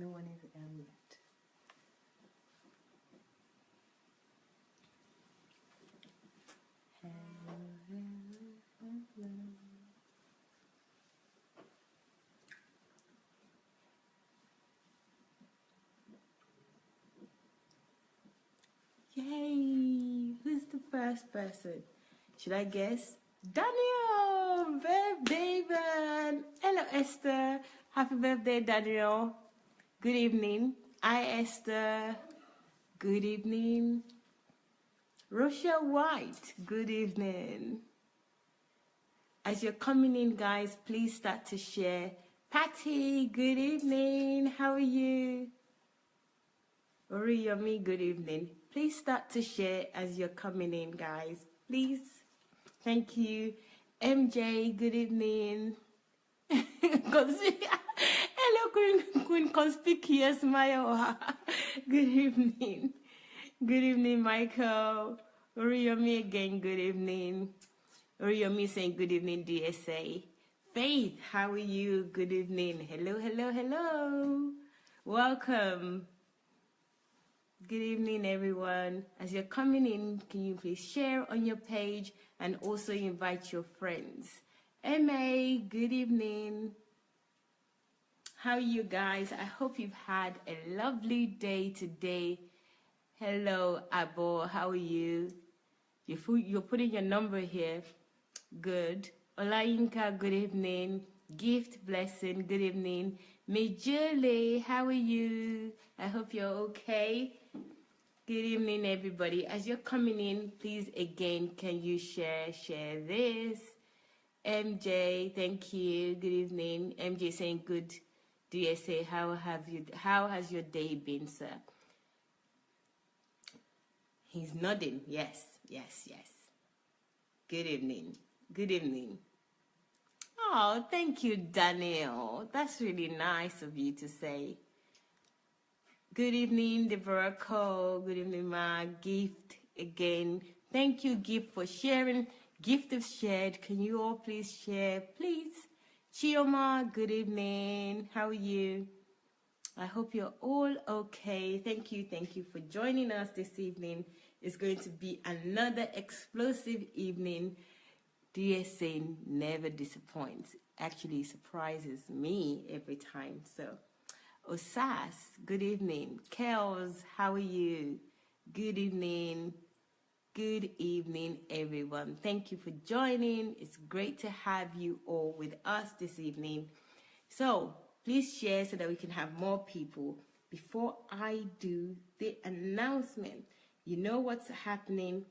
No one is yet. Yay! Who's the first person? Should I guess? Daniel! Birthday man! Hello, Esther. Happy birthday, Daniel. Good evening. Hi, Esther. Good evening. Rochelle White. Good evening. As you're coming in, guys, please start to share. Patty, good evening. How are you? Oriyomi, good evening. Please start to share as you're coming in, guys. Please. Thank you. MJ, good evening. Hello, Queen Conspicuous Maya. Good evening. Good evening, Michael. Oriyomi again, good evening. Oriyomi saying good evening, DSA. Faith, how are you? Good evening. Hello, hello, hello. Welcome. Good evening, everyone. As you're coming in, can you please share on your page and also invite your friends? MA, good evening. How are you guys? I hope you've had a lovely day today. Hello, Abo, how are you? You're putting your number here. Good. Olayinka, good evening. Gift, blessing, good evening. Mejule, how are you? I hope you're okay. Good evening, everybody. As you're coming in, please, again, can you share this? MJ, thank you. Good evening. MJ saying good. DSA, how has your day been, sir? He's nodding. Yes. Good evening. Good evening. Oh, thank you, Daniel. That's really nice of you to say. Good evening, Deborah Cole. Good evening, Ma. Gift again. Thank you, Gift, for sharing. Gift is shared. Can you all please share, please? Chioma, good evening. How are you? I hope you're all okay. Thank you for joining us this evening. It's going to be another explosive evening. DSA never disappoints. Actually surprises me every time. So, Osas, good evening. Kels, how are you? Good evening. Good evening, everyone. Thank you for joining. It's great to have you all with us this evening. So, please share so that we can have more people. Before I do the announcement, you know what's happening?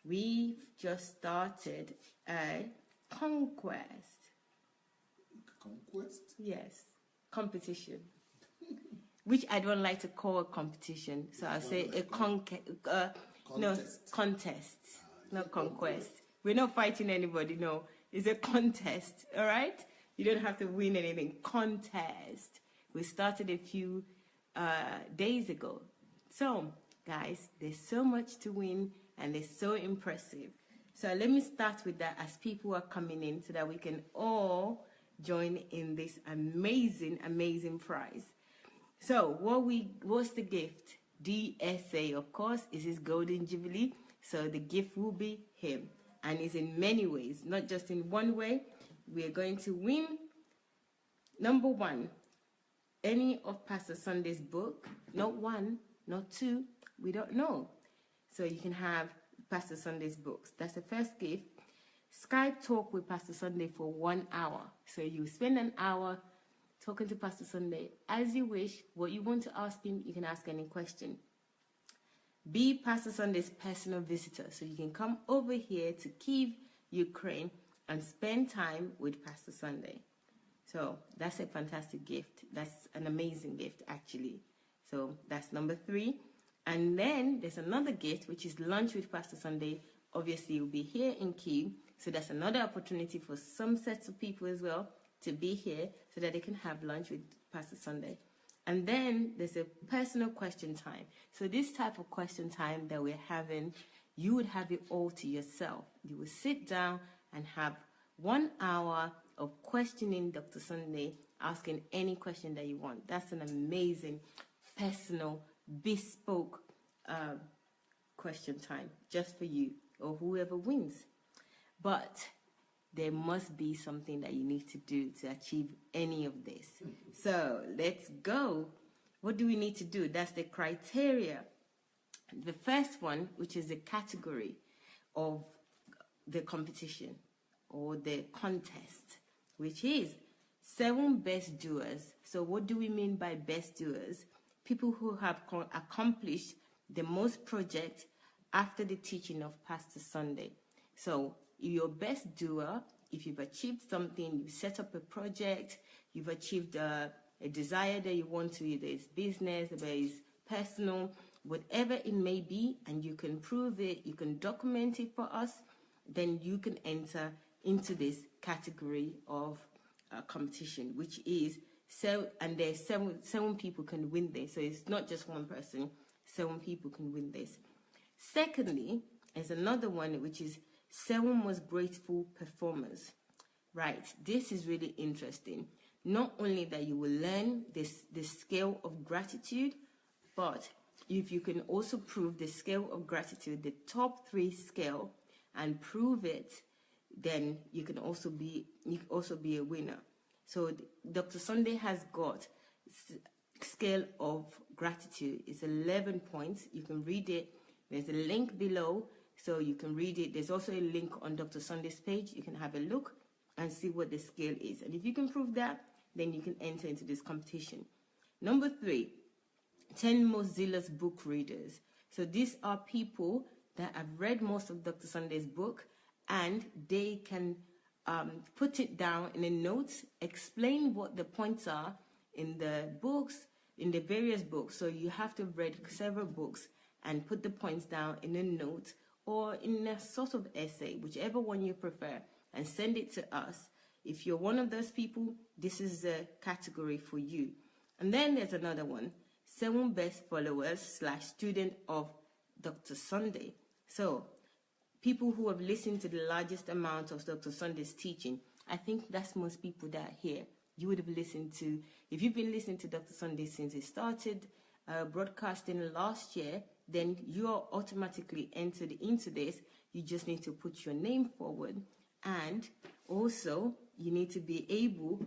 We've just started a conquest. Conquest? Yes, competition. Which I don't like to call a competition. So I'll say a contest. Not conquest. We're not fighting anybody, no. It's a contest, all right? You don't have to win anything. Contest. We started a few days ago. So, guys, there's so much to win and it's so impressive. So let me start with that as people are coming in so that we can all join in this amazing, amazing prize. So what's the gift? DSA, of course, is his golden jubilee. So the gift will be him. And it's in many ways, not just in one way. We are going to win, number one, any of Pastor Sunday's book. Not one, not two, we don't know. So you can have Pastor Sunday's books. That's the first gift. Skype talk with Pastor Sunday for 1 hour. So you spend an hour talking to Pastor Sunday as you wish. What you want to ask him, you can ask any question. Be Pastor Sunday's personal visitor. So you can come over here to Kyiv, Ukraine, and spend time with Pastor Sunday. So that's a fantastic gift. That's an amazing gift, actually. So that's number 3. And then there's another gift, which is lunch with Pastor Sunday. Obviously, you'll be here in Kyiv. So that's another opportunity for some sets of people as well to be here so that they can have lunch with Pastor Sunday. And then there's a personal question time. So this type of question time that we're having, you would have it all to yourself. You will sit down and have 1 hour of questioning Dr. Sunday, asking any question that you want. That's an amazing, personal, bespoke question time just for you or whoever wins. But there must be something that you need to do to achieve any of this. So let's go. What do we need to do? That's the criteria. The first one, which is the category of the competition or the contest, which is 7 best doers. So what do we mean by best doers? People who have accomplished the most projects after the teaching of Pastor Sunday. So your best doer, if you've achieved something, you've set up a project, you've achieved a desire that you want to, either it's business, whether it's personal, whatever it may be, and you can prove it, you can document it for us, then you can enter into this category of competition, which is and there's seven people can win this. So it's not just one person, 7 people can win this. Secondly, there's another one which is 7 most grateful performers. Right, this is really interesting. Not only that you will learn the scale of gratitude, but if you can also prove the scale of gratitude, the top 3 scale, and prove it, then you can also be a winner. So Dr. Sunday has got scale of gratitude. It's 11 points. You can read it. There's a link below, so you can read it. There's also a link on Dr. Sunday's page. You can have a look and see what the scale is. And if you can prove that, then you can enter into this competition. Number 3, 10 most zealous book readers. So these are people that have read most of Dr. Sunday's book, and they can put it down in a note, explain what the points are in the books, in the various books. So you have to have read several books and put the points down in a note or in a sort of essay, whichever one you prefer, and send it to us. If you're one of those people, this is the category for you. And then there's another one, 7 best followers / student of Dr. Sunday. So people who have listened to the largest amount of Dr. Sunday's teaching. I think that's most people that are here. You would have listened to, if you've been listening to Dr. Sunday since it started broadcasting last year, then you are automatically entered into this. You just need to put your name forward, and also you need to be able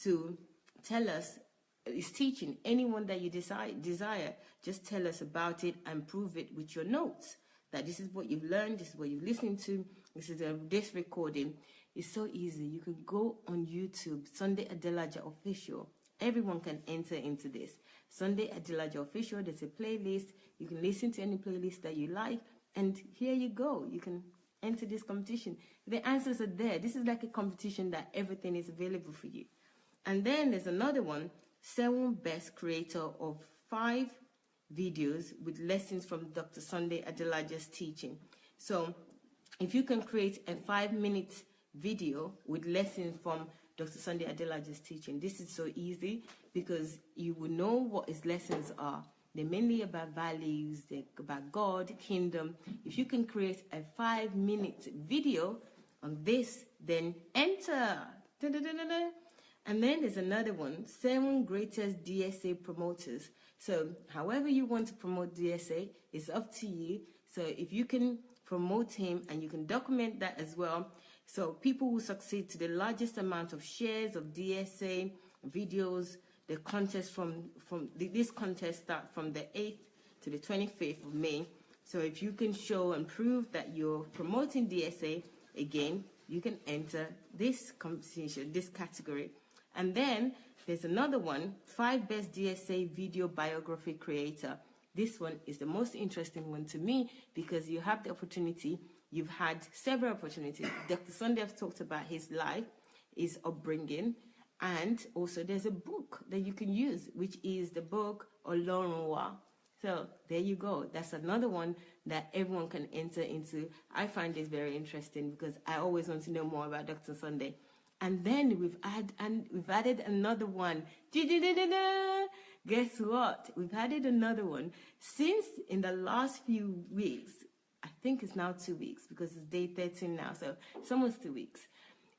to tell us his teaching. Anyone that you desire, just tell us about it and prove it with your notes. That this is what you've learned, this is what you've listened to, this is this recording. It's so easy. You can go on YouTube, Sunday Adelaja Official. Everyone can enter into this. Sunday Adelaja Official, there's a playlist. You can listen to any playlist that you like, and here you go. You can enter this competition. The answers are there. This is like a competition that everything is available for you. And then there's another one, 7 best creator of 5 videos with lessons from Dr. Sunday Adelaja's teaching. So if you can create a 5-minute video with lessons from Dr. Sunday Adelaja's teaching, this is so easy because you will know what his lessons are. They're mainly about values, they're about God, kingdom. If you can create a 5-minute video on this, then enter. Da-da-da-da-da. And then there's another one, 7 greatest DSA promoters. So however you want to promote DSA, it's up to you. So if you can promote him and you can document that as well. So people who succeed to the largest amount of shares of DSA videos, the contest this contest starts from the 8th to the 25th of May. So if you can show and prove that you're promoting DSA, again, you can enter this competition, this category. And then there's another one, 5 best DSA video biography creator. This one is the most interesting one to me because you have the opportunity, you've had several opportunities. Dr. Sunday has talked about his life, his upbringing, and also there's a book that you can use, which is the book Olorun Wa. So there you go. That's another one that everyone can enter into. I find this very interesting because I always want to know more about Dr. Sunday. And then we've added another one. Guess what? We've added another one. Since in the last few weeks, I think it's now 2 weeks because it's day 13 now, so it's almost 2 weeks.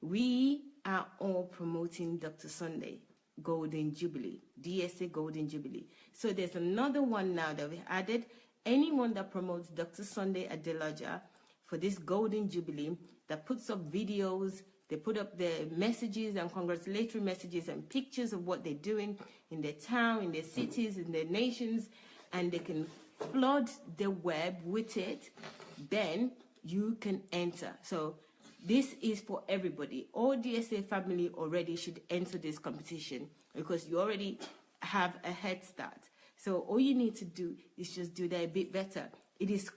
We are all promoting Dr. Sunday Golden Jubilee, DSA Golden Jubilee. So there's another one now that we added. Anyone that promotes Dr. Sunday Adelaja for this Golden Jubilee, that puts up videos, they put up their messages and congratulatory messages and pictures of what they're doing in their town, in their cities, in their nations, and they can flood the web with it, then you can enter. So this is for everybody. All DSA family already should enter this competition because you already have a head start. So all you need to do is just do that a bit better. It is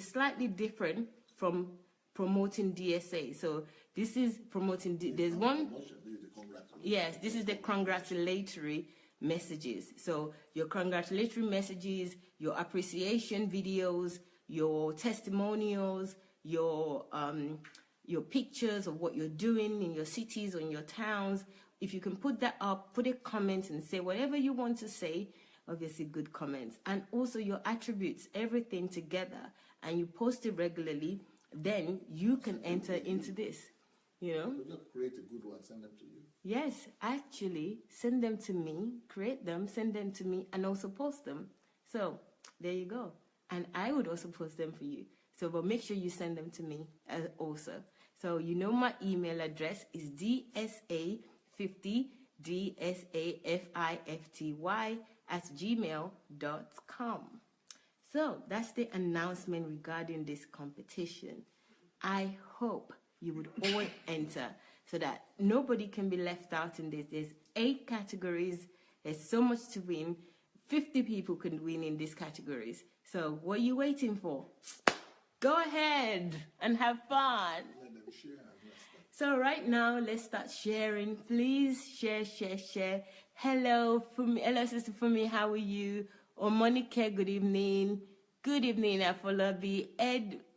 slightly different from promoting DSA. So this is promoting, there's one, yes, this is the congratulatory messages. So your congratulatory messages, your appreciation videos, your testimonials, your pictures of what you're doing in your cities or in your towns. If you can put that up, put a comment and say whatever you want to say, obviously good comments, and also your attributes, everything together, and you post it regularly, then you can enter into this, you know. You just create a good one, send them to you. Yes, actually, send them to me, create them, send them to me, and also post them. So there you go. And I would also post them for you. So, but make sure you send them to me also. So you know my email address is dsa50, dsafifty@gmail.com. So that's the announcement regarding this competition. I hope you would all enter so that nobody can be left out in this. There's 8 categories. There's so much to win. 50 people can win in these categories. So what are you waiting for? Go ahead and have fun. So right now, let's start sharing. Please share. Hello, Fumi. Hello, Sister Fumi. How are you? Monica, good evening. Good evening, Afolabi.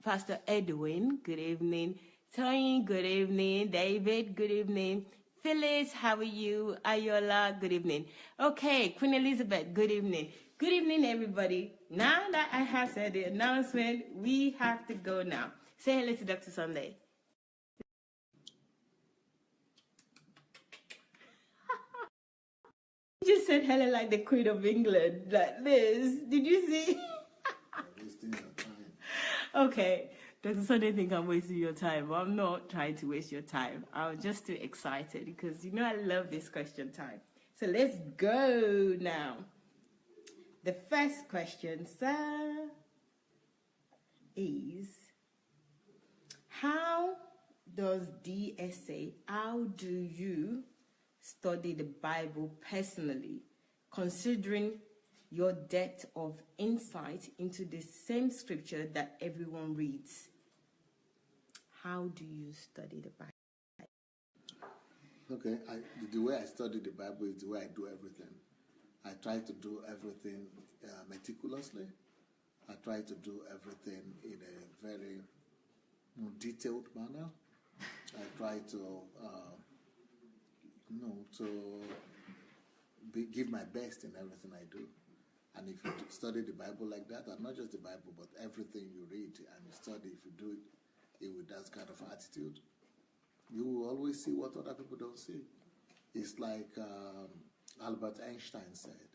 Pastor Edwin, good evening. Tony, good evening. David, good evening. Phyllis, how are you? Ayola, good evening. Okay, Queen Elizabeth, good evening. Good evening, everybody. Now that I have said the announcement, we have to go now. Say hello to Dr. Sunday. You just said hello like the Queen of England, like this. Did you see? Wasting your time. Okay, Dr. Sunday think I'm wasting your time. Well, I'm not trying to waste your time. I was just too excited because, you know, I love this question time. So let's go now. The first question, sir, is how do you study the Bible personally, considering your depth of insight into the same scripture that everyone reads? How do you study the Bible? Okay, the way I study the Bible is the way I do everything. I try to do everything meticulously. I try to do everything in a very detailed manner. I try to, give my best in everything I do. And if you study the Bible like that, and not just the Bible, but everything you read and you study, if you do it with that kind of attitude, you will always see what other people don't see. It's like Albert Einstein said.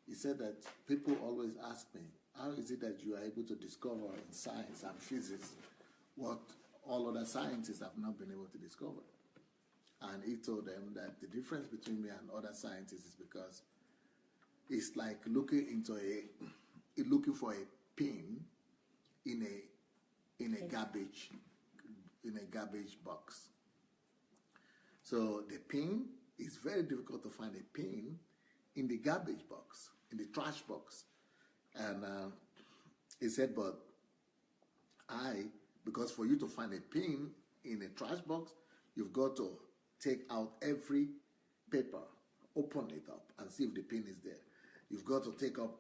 He said that people always ask me, how is it that you are able to discover in science and physics what all other scientists have not been able to discover? And he told them that the difference between me and other scientists is because it's like looking for a pin in a garbage box. So the pin, it's very difficult to find a pin in the garbage box, in the trash box. And he said, but because for you to find a pin in a trash box, you've got to take out every paper, open it up, and see if the pin is there. You've got to take out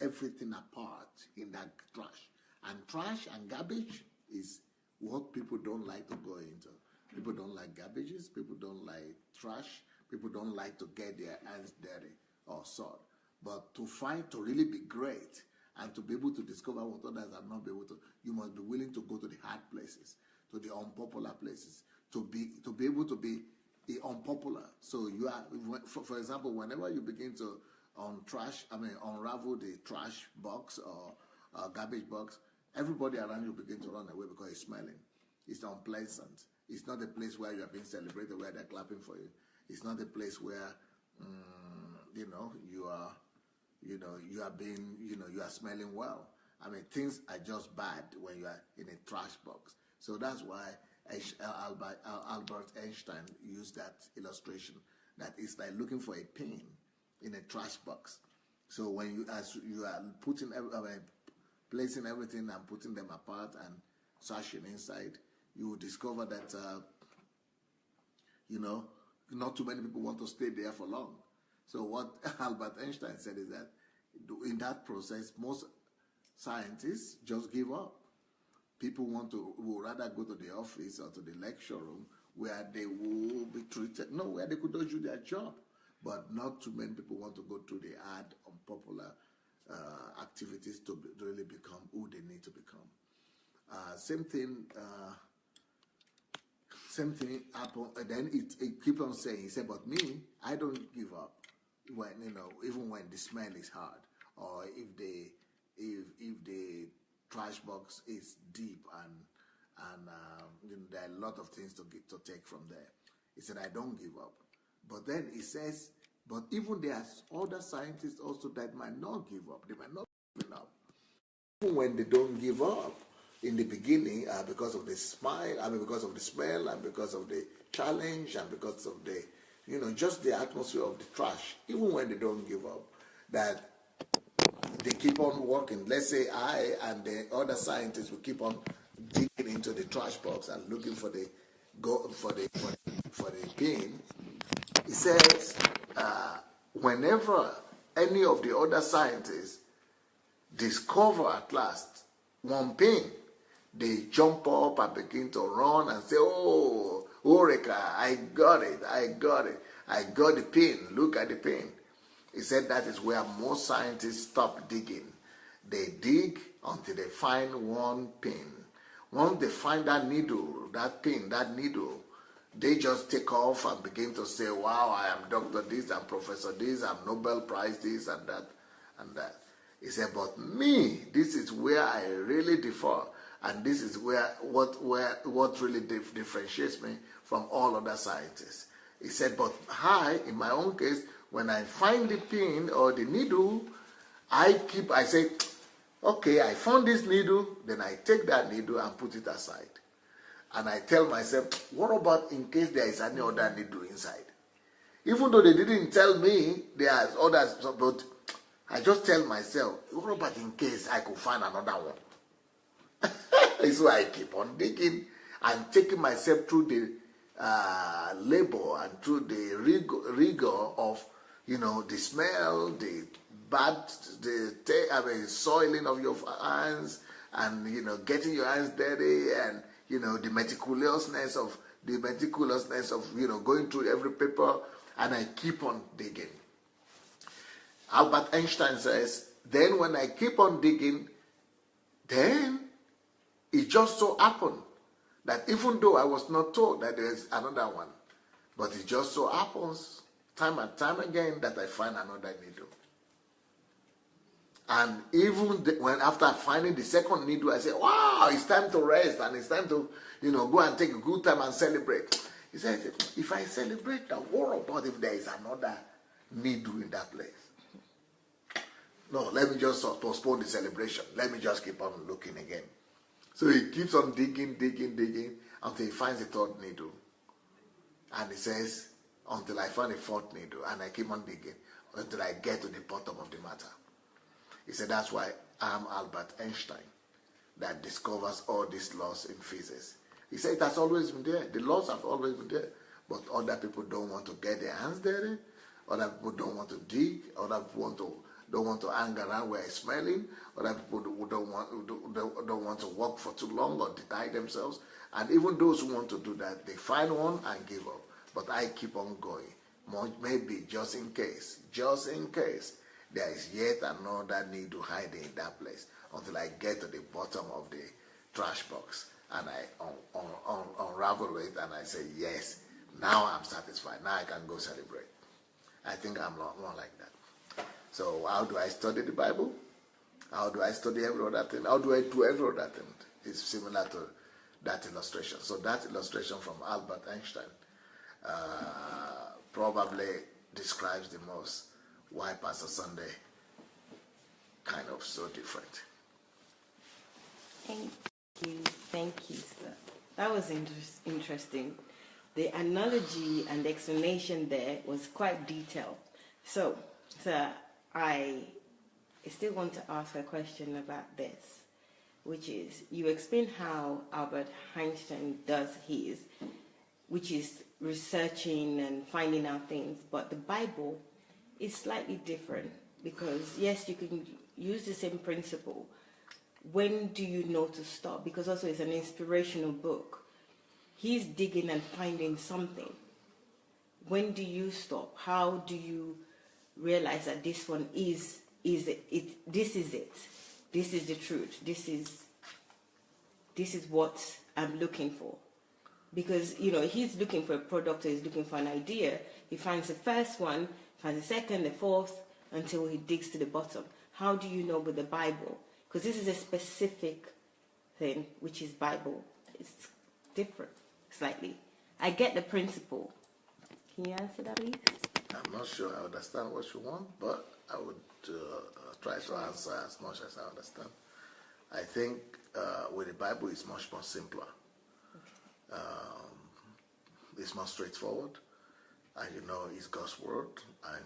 everything apart in that trash. And trash and garbage is what people don't like to go into. People don't like garbages. People don't like trash. People don't like to get their hands dirty or soiled. But to really be great and to be able to discover what others have not been able to, you must be willing to go to the hard places, to the unpopular places. to be able to be unpopular. So you are, for example, whenever you begin to unravel the trash box or garbage box, everybody around you begin to run away because it's smelling. It's unpleasant. It's not a place where you are being celebrated, where they're clapping for you. It's not a place where you are smelling well. I mean, things are just bad when you are in a trash box. So that's why Albert Einstein used that illustration, that it's like looking for a pin in a trash box. So when as you are placing everything and putting them apart and searching inside, you will discover that not too many people want to stay there for long. So what Albert Einstein said is that in that process, most scientists just give up. People will rather go to the office or to the lecture room where they will be treated, where they could do their job. But not too many people want to go through the hard, unpopular activities to really become who they need to become. Same thing happened. Then it keep on saying, he said, but me, I don't give up when, even when the smell is hard, or if the trash box is deep and there are a lot of things to take from there. He said, I don't give up. But then he says, but even there are other scientists also that might not give up. They might not give up. Even when they don't give up in the beginning, because of the because of the smell, and because of the challenge, and because of the, just the atmosphere of the trash, even when they don't give up, that they keep on working. Let's say I and the other scientists will keep on digging into the trash box and looking for the pin. He says, whenever any of the other scientists discover at last one pin, they jump up and begin to run and say, oh, Eureka, I got it, I got the pin, look at the pin. He said that is where most scientists stop digging. They dig until they find one pin. Once they find that needle, they just take off and begin to say, wow, I am Dr. this, I'm Professor this, I'm Nobel Prize this and that and that. He said, but me, this is where I really differ. And this is what really differentiates me from all other scientists. He said, but in my own case, when I find the pin or the needle, I say, okay, I found this needle, then I take that needle and put it aside. And I tell myself, what about in case there is any other needle inside? Even though they didn't tell me there are others, but I just tell myself, what about in case I could find another one? So I keep on digging and taking myself through the labor and through the rigor of, the smell, the soiling of your hands, and getting your hands dirty, and the meticulousness of going through every paper, and I keep on digging. Albert Einstein says, then when I keep on digging, then it just so happened that even though I was not told that there is another one, but it just so happens time and time again that I find another needle. And even when after finding the second needle, I say, wow, it's time to rest, and it's time to, go and take a good time and celebrate. He said, if I celebrate, what about if there is another needle in that place? No, let me just postpone the celebration. Let me just keep on looking again. So he keeps on digging until he finds a third needle. And he says, until I find a fourth needle, and I keep on digging until I get to the bottom of the matter. He said, that's why I'm Albert Einstein that discovers all these laws in physics. He said it has always been there. The laws have always been there. But other people don't want to get their hands dirty. Other people don't want to dig. Other people don't want to hang around where it's smelling. Other people don't want to work for too long or deny themselves. And even those who want to do that, they find one and give up. But I keep on going. Maybe just in case, there is yet another needle hiding in that place until I get to the bottom of the trash box. and I unravel it, and I say, yes, now I'm satisfied. Now I can go celebrate. I think I'm more like that. So how do I study the Bible? How do I study every other thing? How do I do every other thing? It's similar to that illustration. So that illustration from Albert Einstein probably describes the most why Pastor Sunday kind of so different. Thank you, sir. That was interesting. The analogy and the explanation there was quite detailed. So, sir, I still want to ask a question about this, which is, you explain how Albert Einstein does his, which is researching and finding out things, but the Bible is slightly different, because yes, you can use the same principle. When do you know to stop? Because also it's an inspirational book. He's digging and finding something. When do you stop? How do you realize that this one is it? This is it. This is the truth. This is what I'm looking for. Because, he's looking for a product, or he's looking for an idea. He finds the first one, finds the second, the fourth, until he digs to the bottom. How do you know with the Bible? Because this is a specific thing, which is Bible. It's different, slightly. I get the principle. Can you answer that, please? I'm not sure I understand what you want, but I would try to answer as much as I understand. I think with the Bible, it's much more simpler. Okay. It's more straightforward. And it's God's word. And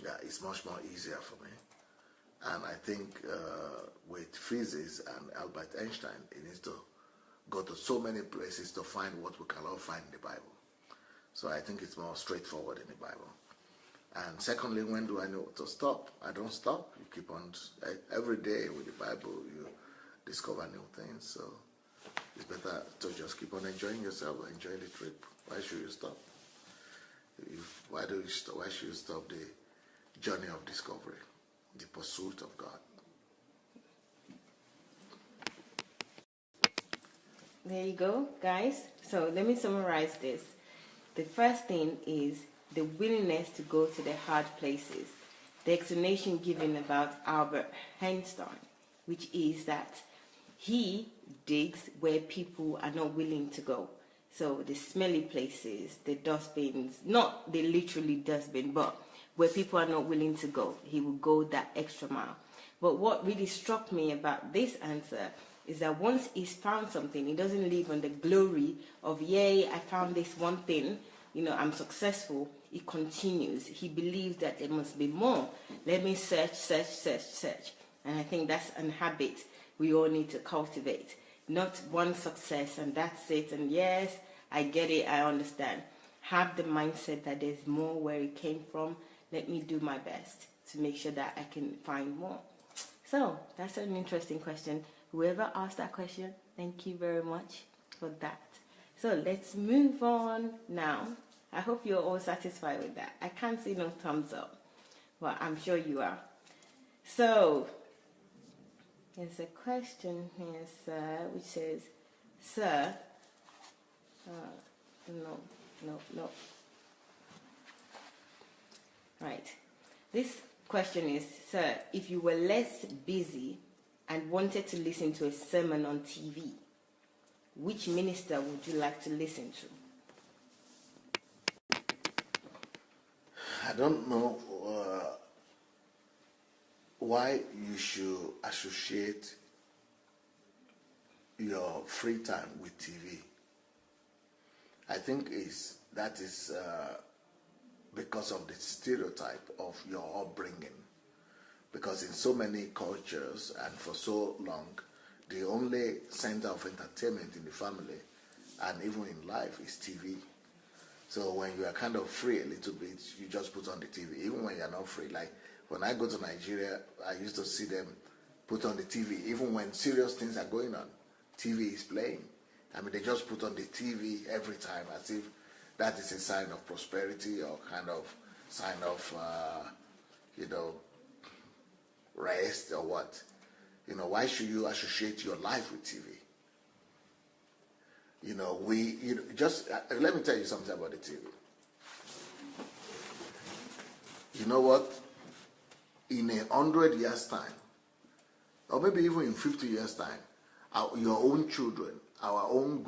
yeah, it's much more easier for me. And I think with physics and Albert Einstein, it needs to go to so many places to find what we can all find in the Bible. So I think it's more straightforward in the Bible. And secondly, when do I know to stop? I don't stop. You keep on, every day with the Bible, you discover new things. So it's better to just keep on enjoying yourself, enjoy the trip. Why should you stop? Why should you stop the journey of discovery, the pursuit of God? There you go, guys. So let me summarize this. The first thing is the willingness to go to the hard places. The explanation given about Albert Einstein, which is that he digs where people are not willing to go. So the smelly places, the dustbins, not the literally dustbin, but where people are not willing to go, he will go that extra mile. But what really struck me about this answer is that once he's found something, he doesn't live on the glory of, yay, I found this one thing, I'm successful. He continues. He believes that there must be more. Let me search. And I think that's a habit we all need to cultivate. Not one success and that's it. And yes, I get it, I understand. Have the mindset that there's more where it came from. Let me do my best to make sure that I can find more. So that's an interesting question. Whoever asked that question, thank you very much for that. So let's move on now. I hope you're all satisfied with that. I can't see no thumbs up, but I'm sure you are. So there's a question here, sir, which says, sir, no. Right. This question is, sir, if you were less busy and wanted to listen to a sermon on TV, which minister would you like to listen to? I don't know why you should associate your free time with TV. I think that is because of the stereotype of your upbringing. Because in so many cultures and for so long, the only center of entertainment in the family and even in life is TV. So when you are kind of free a little bit, you just put on the TV, even when you're not free. Like when I go to Nigeria, I used to see them put on the TV, even when serious things are going on, TV is playing. I mean, they just put on the TV every time as if that is a sign of prosperity or kind of sign of, rest or what. Why should you associate your life with TV? just let me tell you something about the TV. You know what? In 100 years' time, or maybe even in 50 years' time, your own children, our own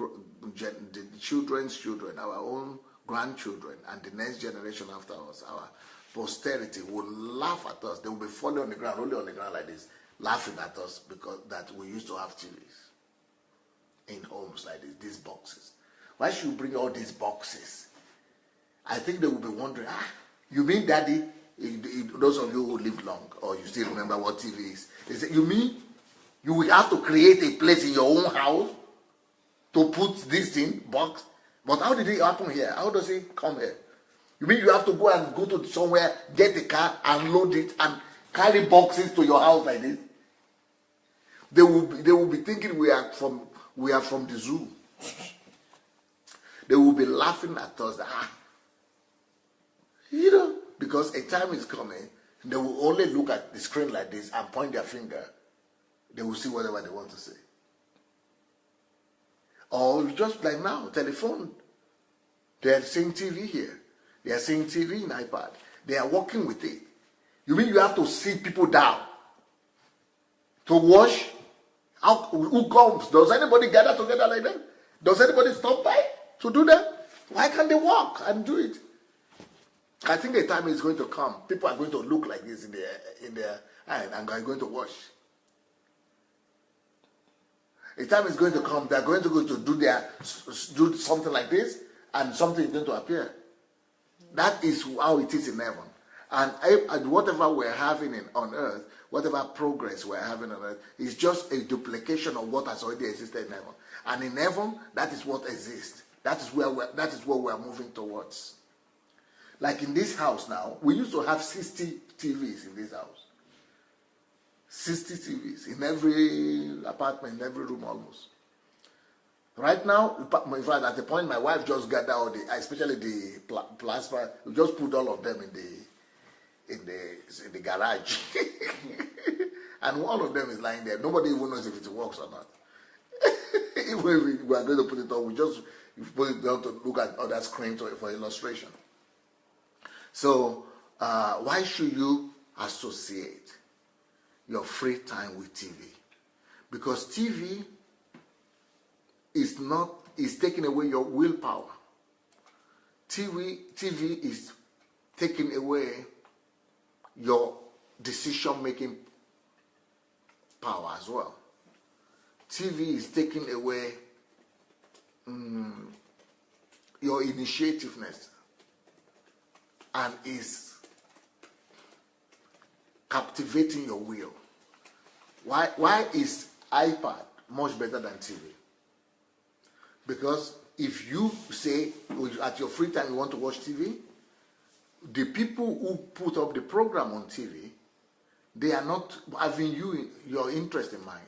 the children's children, our own grandchildren, and the next generation after us, our posterity will laugh at us. They will be falling on the ground, rolling on the ground like this, laughing at us because that we used to have TVs in homes like this, these boxes. Why should you bring all these boxes? I think they will be wondering, you mean, Daddy, those of you who live long, or you still remember what TV is, they say, you mean you will have to create a place in your own house to put this in box? But how did it happen here? How does it come here? You mean you have to go to somewhere, get a car, and load it, and carry boxes to your house like this? They will be thinking we are from the zoo. They will be laughing at us. Because a time is coming, they will only look at the screen like this and point their finger. They will see whatever they want to say. Or just like now, telephone. They are seeing TV here. They are seeing TV in iPad. They are working with it. You mean you have to sit people down to wash? Who comes? Does anybody gather together like that? Does anybody stop by to do that? Why can't they walk and do it? I think a time is going to come. People are going to look like this in their hand and are going to wash. A time is going to come. They are going to do something like this, and something is going to appear. That is how it is in heaven. And whatever we're having on earth, whatever progress we're having on earth, is just a duplication of what has already existed in heaven. And in heaven, that is what exists. That is what we're moving towards. Like in this house now, we used to have 60 TVs in this house. 60 TVs in every apartment, in every room almost. Right now, in fact, at the point my wife just got out, especially the plasma, we just put all of them in the garage. And one of them is lying there. Nobody even knows if it works or not. Even if we are going to put it on, we just put it down to look at other screens for illustration. So, why should you associate your free time with TV? Because TV is taking away your willpower. TV is taking away your decision-making power as well. TV is taking away your initiativeness and is captivating your will. Why is iPad much better than TV? Because if you say at your free time you want to watch TV, the people who put up the program on TV, they are not having your interest in mind.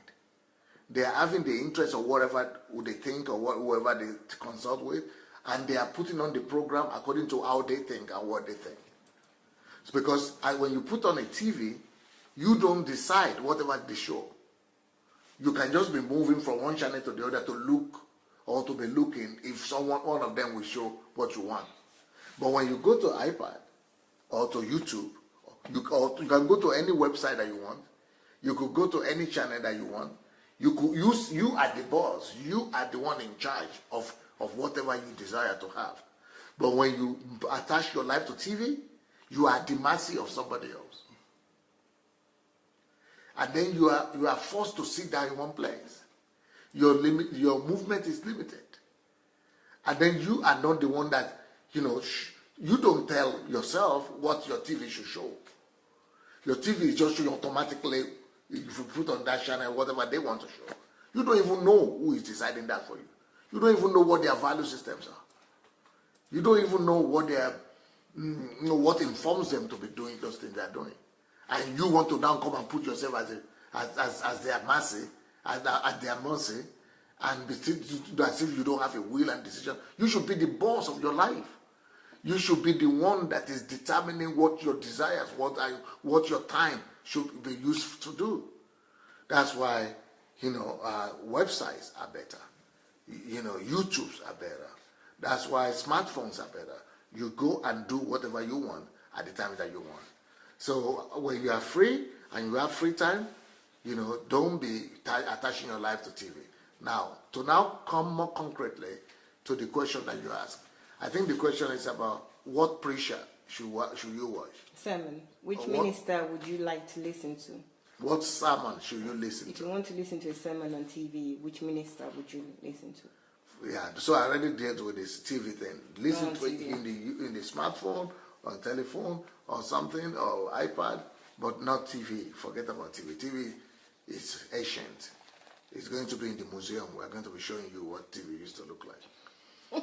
They are having the interest of whatever they think or whoever they consult with, and they are putting on the program according to how they think and what they think. It's because when you put on a TV, you don't decide whatever they show. You can just be moving from one channel to the other to look or to be looking if one of them will show what you want. But when you go to iPad or to YouTube, you can go to any website that you want. You could go to any channel that you want. You are the boss. You are the one in charge of whatever you desire to have. But when you attach your life to TV, you are at the mercy of somebody else. And then you are forced to sit down in one place. Your movement is limited. And then you are not the one that, you don't tell yourself what your TV should show. Your TV is just showing automatically, if you put on that channel, whatever they want to show. You don't even know who is deciding that for you. You don't even know what their value systems are. You don't even know what what informs them to be doing those things they're doing. And you want to now come and put yourself as their mercy, at their mercy, and as if you don't have a will and decision. You should be the boss of your life. You should be the one that is determining what your desires, what your time should be used to do. That's why, websites are better. YouTubes are better. That's why smartphones are better. You go and do whatever you want at the time that you want. So when you are free and you have free time, don't be attaching your life to TV. Now, to now come more concretely to the question that you asked, I think the question is about what preacher should you watch? Sermon. Which minister would you like to listen to? What sermon should you listen to? If you want to listen to a sermon on TV, which minister would you listen to? Yeah, so I already dealt with this TV thing. Listen to it in the smartphone, or telephone, or something, or iPad, but not TV. Forget about TV. TV is ancient. It's going to be in the museum. We're going to be showing you what TV used to look like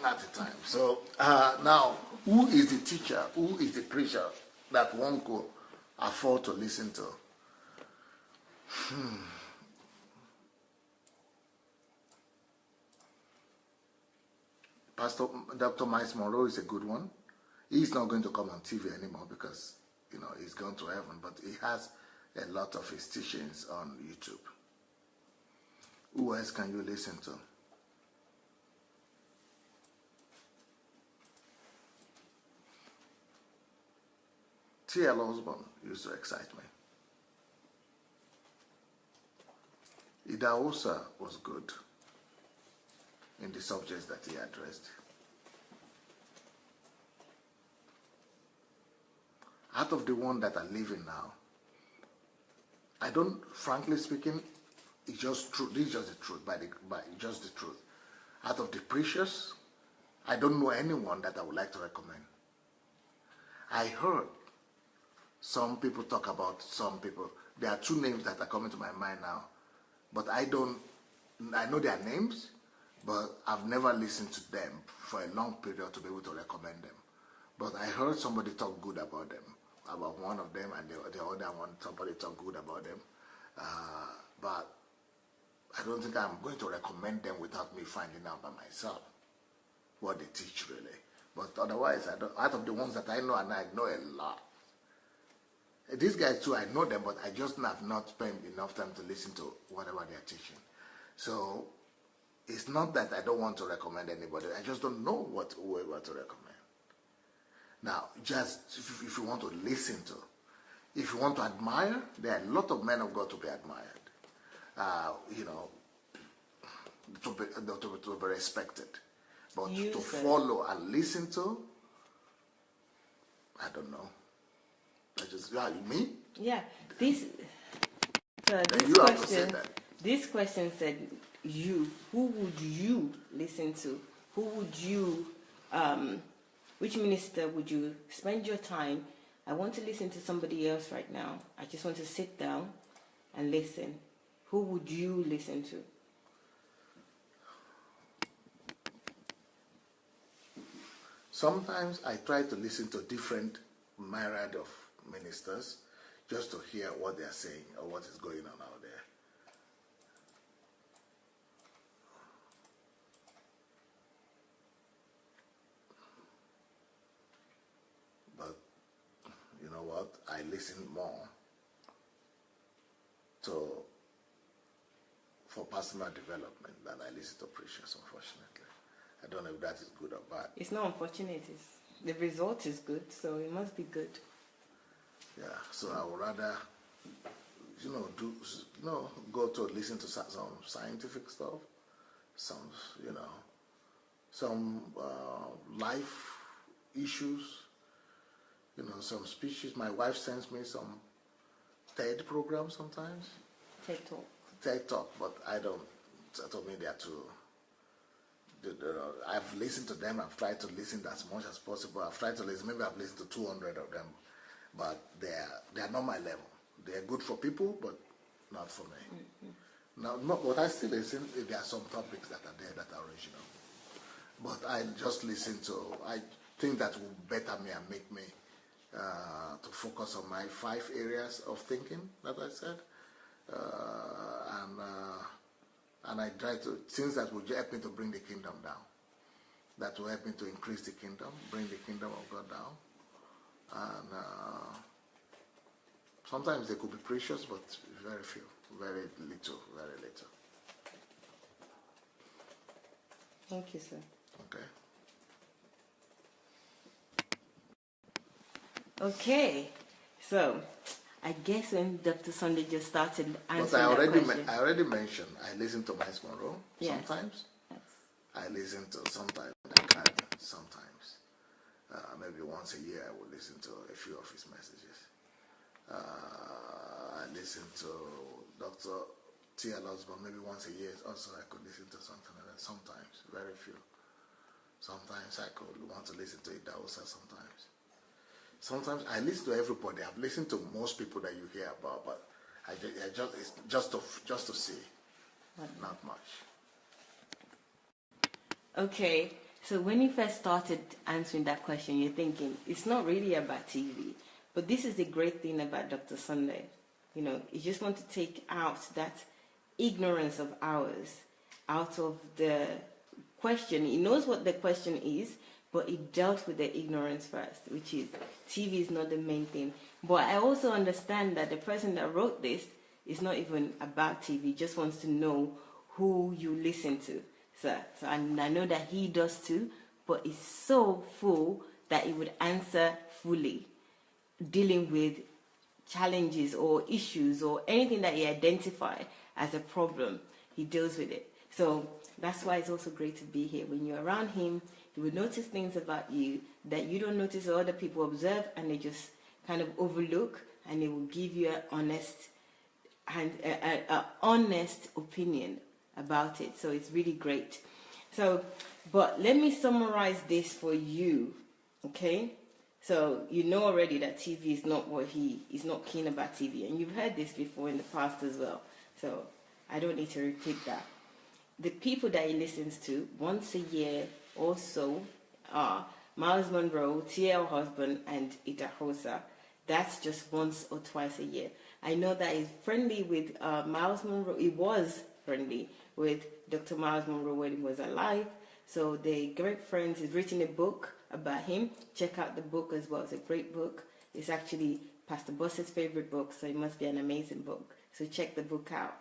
at the time. So now, who is the teacher? Who is the preacher that one could afford to listen to? Pastor Dr. Miles Monroe is a good one. He's not going to come on TV anymore because, he's gone to heaven, but he has a lot of his teachings on YouTube. Who else can you listen to? T.L. Osborne used to excite me. Idahosa was good in the subjects that he addressed. Out of the one that are living now, I don't, frankly speaking, it's just true. This is just the truth, just the truth. Out of the preachers, I don't know anyone that I would like to recommend. I heard some people talk about some people. There are two names that are coming to my mind now, but I know their names, but I've never listened to them for a long period to be able to recommend them. But I heard somebody talk good about them, about one of them, and the other one, somebody talk good about them. But I don't think I'm going to recommend them without me finding out by myself what they teach really. But otherwise, out of the ones that I know, and I know a lot. These guys too, I know them, but I just have not spent enough time to listen to whatever they're teaching. So it's not that I don't want to recommend anybody. I just don't know whoever to recommend. Now, just if you want to listen to, if you want to admire, there are a lot of men of God to be admired. To be respected. But to follow and listen to, I don't know. Me? Yeah. This question said, who would you listen to? Who would you, which minister would you spend your time? I want to listen to somebody else right now. I just want to sit down and listen. Who would you listen to? Sometimes I try to listen to different myriad of ministers just to hear what they're saying or what is going on out there. But you know what? I listen more for personal development than I listen to preachers, unfortunately. I don't know if that is good or bad. It's not unfortunate. The result is good, so it must be good. Yeah, so I would rather, go to listen to some scientific stuff, some life issues, some speeches. My wife sends me some TED programs sometimes. TED Talk, but I don't. I told me they are too. I've listened to them. I've tried to listen as much as possible. I've tried to listen. Maybe I've listened to 200 of them, but they are not my level. They are good for people, but not for me. Mm-hmm. But I still listen. There are some topics that are there that are original. But I just listen to. I think that will better me and make me to focus on my 5 areas of thinking that I said, and I try to things that will help me to bring the kingdom down. That will help me to increase the kingdom, bring the kingdom of God down. And sometimes they could be precious, but very few, very little. Thank you, sir. Okay. Okay, so I guess when Dr. Sunday just started answering But that question. I already mentioned I listen to Miles Monroe sometimes. Yes. I listen to sometimes. I can sometimes. Maybe once a year I will listen to a few of his messages. I listen to Dr. T.L. Osborne maybe once a year. Also, I could listen to something like that. Sometimes, very few. Sometimes I could want to listen to Idahosa sometimes. Sometimes I listen to everybody. I've listened to most people that you hear about, but it's just to see, not much. Okay, so when you first started answering that question, you're thinking it's not really about TV, but this is the great thing about Dr. Sunday. You know, you just want to take out that ignorance of ours out of the question. He knows what the question is, but he dealt with the ignorance first, which is TV is not the main thing. But I also understand that the person that wrote this is not even about TV, just wants to know who you listen to. So and I know that he does too, but it's so full that he would answer fully, dealing with challenges or issues or anything that he identifies as a problem, he deals with it. So that's why it's also great to be here. When you're around him, he will notice things about you that you don't notice or other people observe, and they just kind of overlook, and he will give you an honest opinion about it. So it's really great. So, but let me summarize this for you, okay? So you know already that TV is not what he's not keen about TV, and you've heard this before in the past as well. So I don't need to repeat that. The people that he listens to once a year or so are Miles Monroe, T.L. Husband, and Idahosa. That's just once or twice a year. I know that he's friendly with Miles Monroe. He was friendly with Dr. Miles Monroe when he was alive. So they're great friends. He's written a book about him. Check out the book as well. It's a great book. It's actually Pastor Boss's favorite book, so it must be an amazing book. So check the book out.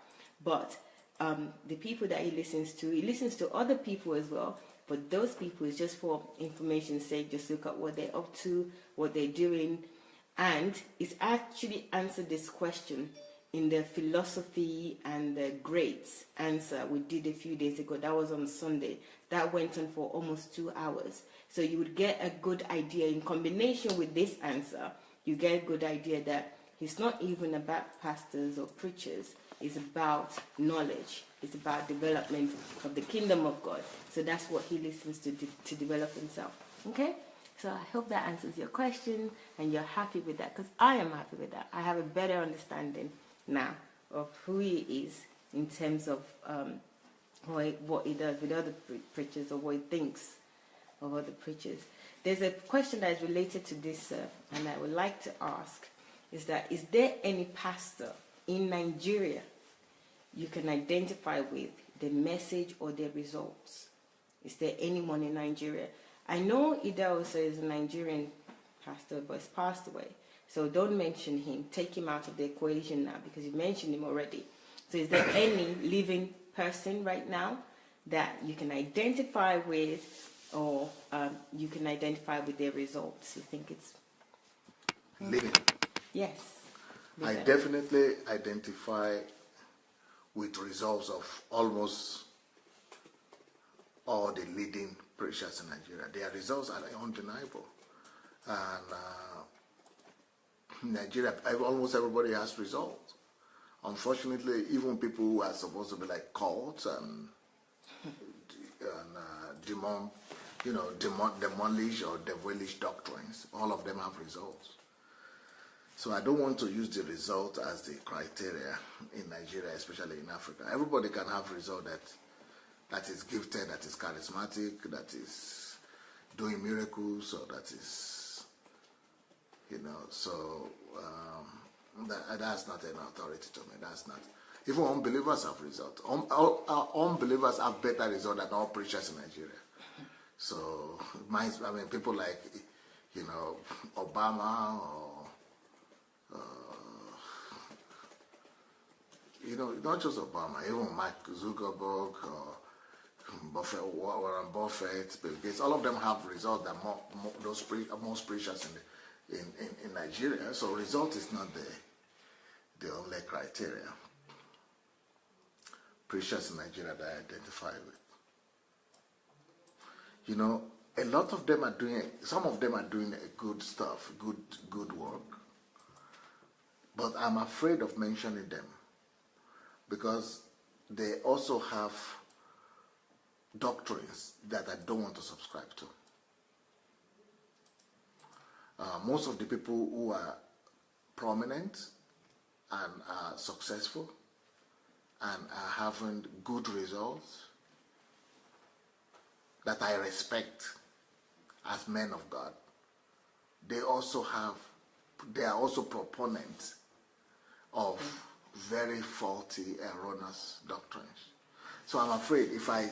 But the people that he listens to other people as well. But those people is just for information's sake. Just look at what they're up to, what they're doing. And it's actually answered this question in the philosophy and the greats answer we did a few days ago. That was on Sunday. That went on for almost 2 hours. So you would get a good idea in combination with this answer. You get a good idea that it's not even about pastors or preachers. It's about knowledge. It's about development of the kingdom of God. So that's what he listens to develop himself. Okay? So I hope that answers your question and you're happy with that, because I am happy with that. I have a better understanding now of who he is in terms of what he does with other preachers, or what he thinks of other preachers. There's a question that is related to this, and I would like to ask, is there any pastor in Nigeria you can identify with the message or the results? Is there anyone in Nigeria? I know Idahosa is a Nigerian pastor, but he's passed away. So don't mention him. Take him out of the equation now, because you mentioned him already. So is there any living person right now that you can identify with, or you can identify with their results? You think it's living? Yes. I definitely identify with results of almost all the leading preachers in Nigeria. Their results are undeniable. And Nigeria, almost everybody has results. Unfortunately, even people who are supposed to be like cults and demolish or devilish doctrines, all of them have results. So I don't want to use the result as the criteria in Nigeria, especially in Africa. Everybody can have result that is gifted, that is charismatic, that is doing miracles, or that is, so that's not an authority to me. That's not. Even unbelievers have results. Unbelievers have better results than all preachers in Nigeria. So, people like, Obama, or not just Obama, even Mark Zuckerberg, or Buffett, Warren Buffett, Bill Gates, all of them have results that are most precious in Nigeria. So result is not the only criteria. Precious in Nigeria that I identify with. You know, a lot of them are doing, some of them are doing good stuff, good work. But I'm afraid of mentioning them because they also have doctrines that I don't want to subscribe to. Most of the people who are prominent and are successful and are having good results that I respect as men of God, they are also proponents of very faulty, erroneous doctrines. So I'm afraid if I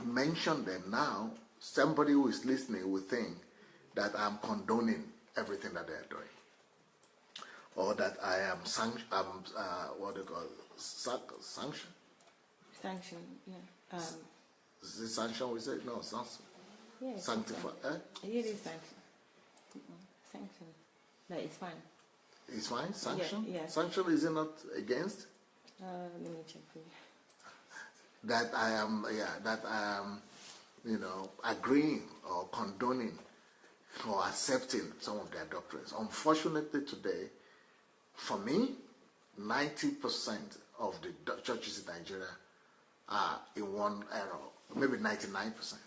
mention them now, somebody who is listening will think that I'm condoning everything that they're doing, or that I am what do you call it? Sanction? Sanction, yeah. Is it sanction we say? No, it's not. Yeah, Sanctify. It is sanction. Sanction. No, it's fine. It's fine? Sanction? Yeah. Sanction, is it not against? Let me check for you. That I am, agreeing or condoning or accepting some of their doctrines. Unfortunately today, for me, 90% of the churches in Nigeria are in one error. Maybe 99%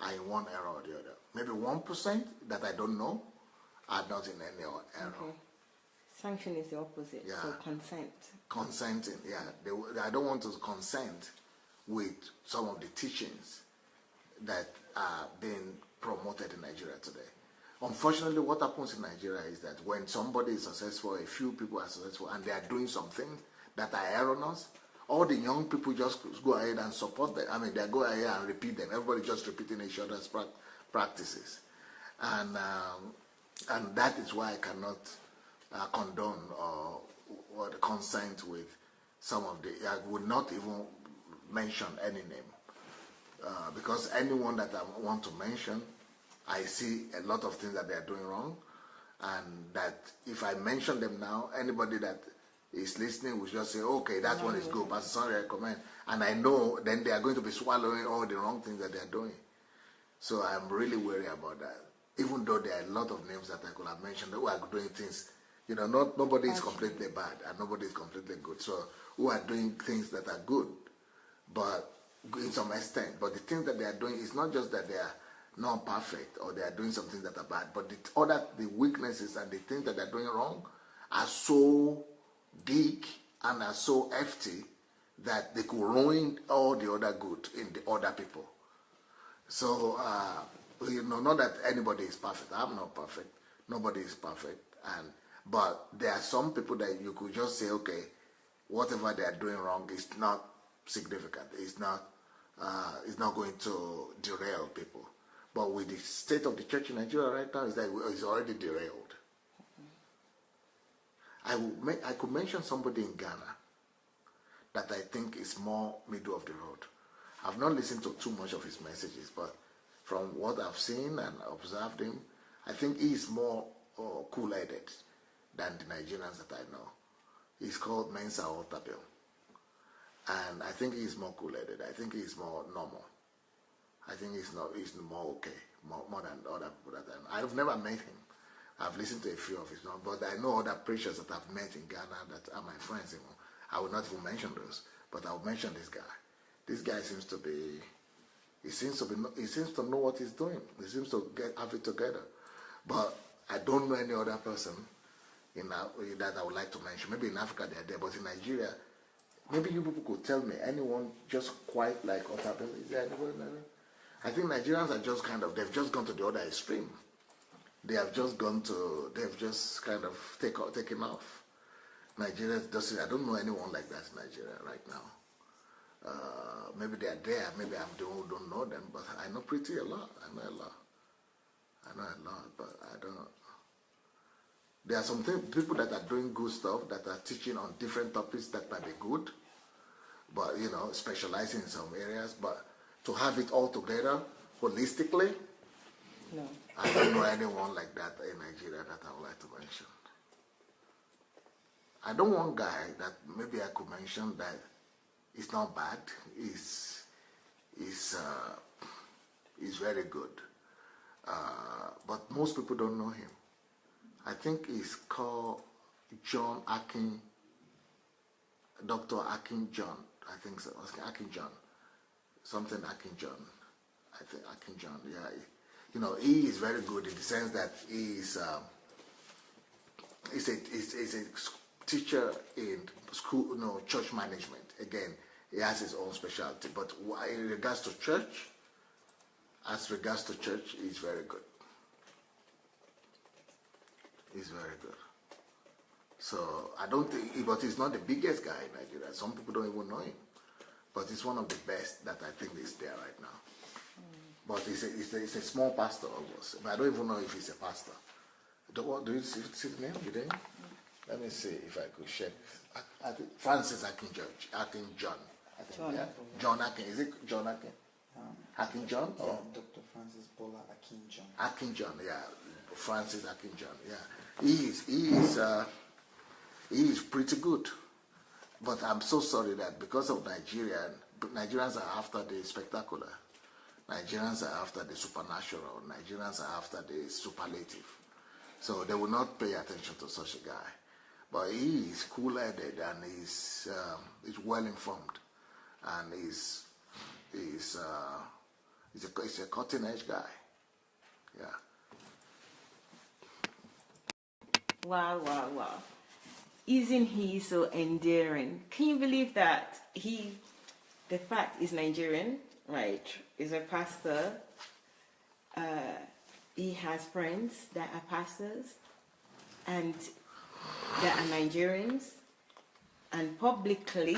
are in one error or the other. Maybe 1% that I don't know are not in any error. Okay. Sanction is the opposite, Yeah. so consent. Consenting, yeah. I don't want to consent with some of the teachings that are being promoted in Nigeria today. Unfortunately, what happens in Nigeria is that when somebody is successful, a few people are successful, and they are doing something that are erroneous, all the young people just go ahead and support them. I mean, they go ahead and repeat them. Everybody just repeating each other's practices. And that is why I cannot condone or consent with some of the, I would not even mention any name. Because anyone that I want to mention, I see a lot of things that they are doing wrong, and that if I mention them now, anybody that is listening will just say, okay, that one is good, Pastor Son recommend, and I know then they are going to be swallowing all the wrong things that they are doing. So I'm really worried about that. Even though there are a lot of names that I could have mentioned who are doing things, nobody is completely bad and nobody is completely good. So who are doing things that are good, but in some extent. But the things that they are doing is not just that they are not perfect or they are doing something that are bad, but the weaknesses and the things that they are doing wrong are so big and are so hefty that they could ruin all the other good in the other people. So, not that anybody is perfect. I'm not perfect. Nobody is perfect. But there are some people that you could just say, okay, whatever they are doing wrong is not significant. It's not going to derail people. But with the state of the church in Nigeria right now, it's already derailed. I could mention somebody in Ghana that I think is more middle of the road. I've not listened to too much of his messages, but from what I've seen and observed him, I think he is more cool-headed than the Nigerians that I know. He's called Mensa Otabil. And I think he's more cool-headed. I think he's more normal. I think he's more okay, more than other people that I know. I've never met him. I've listened to a few of his songs, but I know other preachers that I've met in Ghana that are my friends. I will not even mention those, but I'll mention this guy. This guy seems to know what he's doing. He seems to have it together. But I don't know any other person that I would like to mention. Maybe in Africa they are there, but in Nigeria, maybe you people could tell me anyone just quite like Otabil. Is there anyone like that? I think Nigerians are just they've just gone to the other extreme. They've just kind of taken off. Nigeria I don't know anyone like that in Nigeria right now. Maybe they are there, maybe I'm the one who don't know them, but I know a lot. I know a lot, but I don't. There are some people that are doing good stuff, that are teaching on different topics that might be good, but specializing in some areas. But to have it all together holistically, no. I don't know anyone like that in Nigeria that I would like to mention. I don't want guy that maybe I could mention that is not bad. Is very good. But most people don't know him. I think he's called John Akin, Dr. Akin John. I think so. Akin John. Something Akin John. I think Akin John, yeah. He is very good in the sense that he's a teacher in school, church management. Again, he has his own specialty. But in regards to church, he's very good. He's very good. So I don't think, but he's not the biggest guy in Nigeria. Some people don't even know him. But he's one of the best that I think is there right now. But he's a small pastor almost. But I don't even know if he's a pastor. Do you see the name? You didn't? Let me see if I could check. I think Francis Akin John. I think, yeah? John Akin. Is it John Akin? Akin John? Yeah, Dr. Francis Bola Akin John. Akin John, yeah. Francis Akin John, yeah. He is pretty good. But I'm so sorry that because of Nigerians are after the spectacular. Nigerians are after the supernatural. Nigerians are after the superlative. So they will not pay attention to such a guy. But he is cool-headed and he's well-informed. And he's a cutting-edge guy. Yeah. Wow, wow, wow. Isn't he so endearing? Can you believe that the fact is Nigerian, right? Is a pastor. He has friends that are pastors and that are Nigerians. And publicly,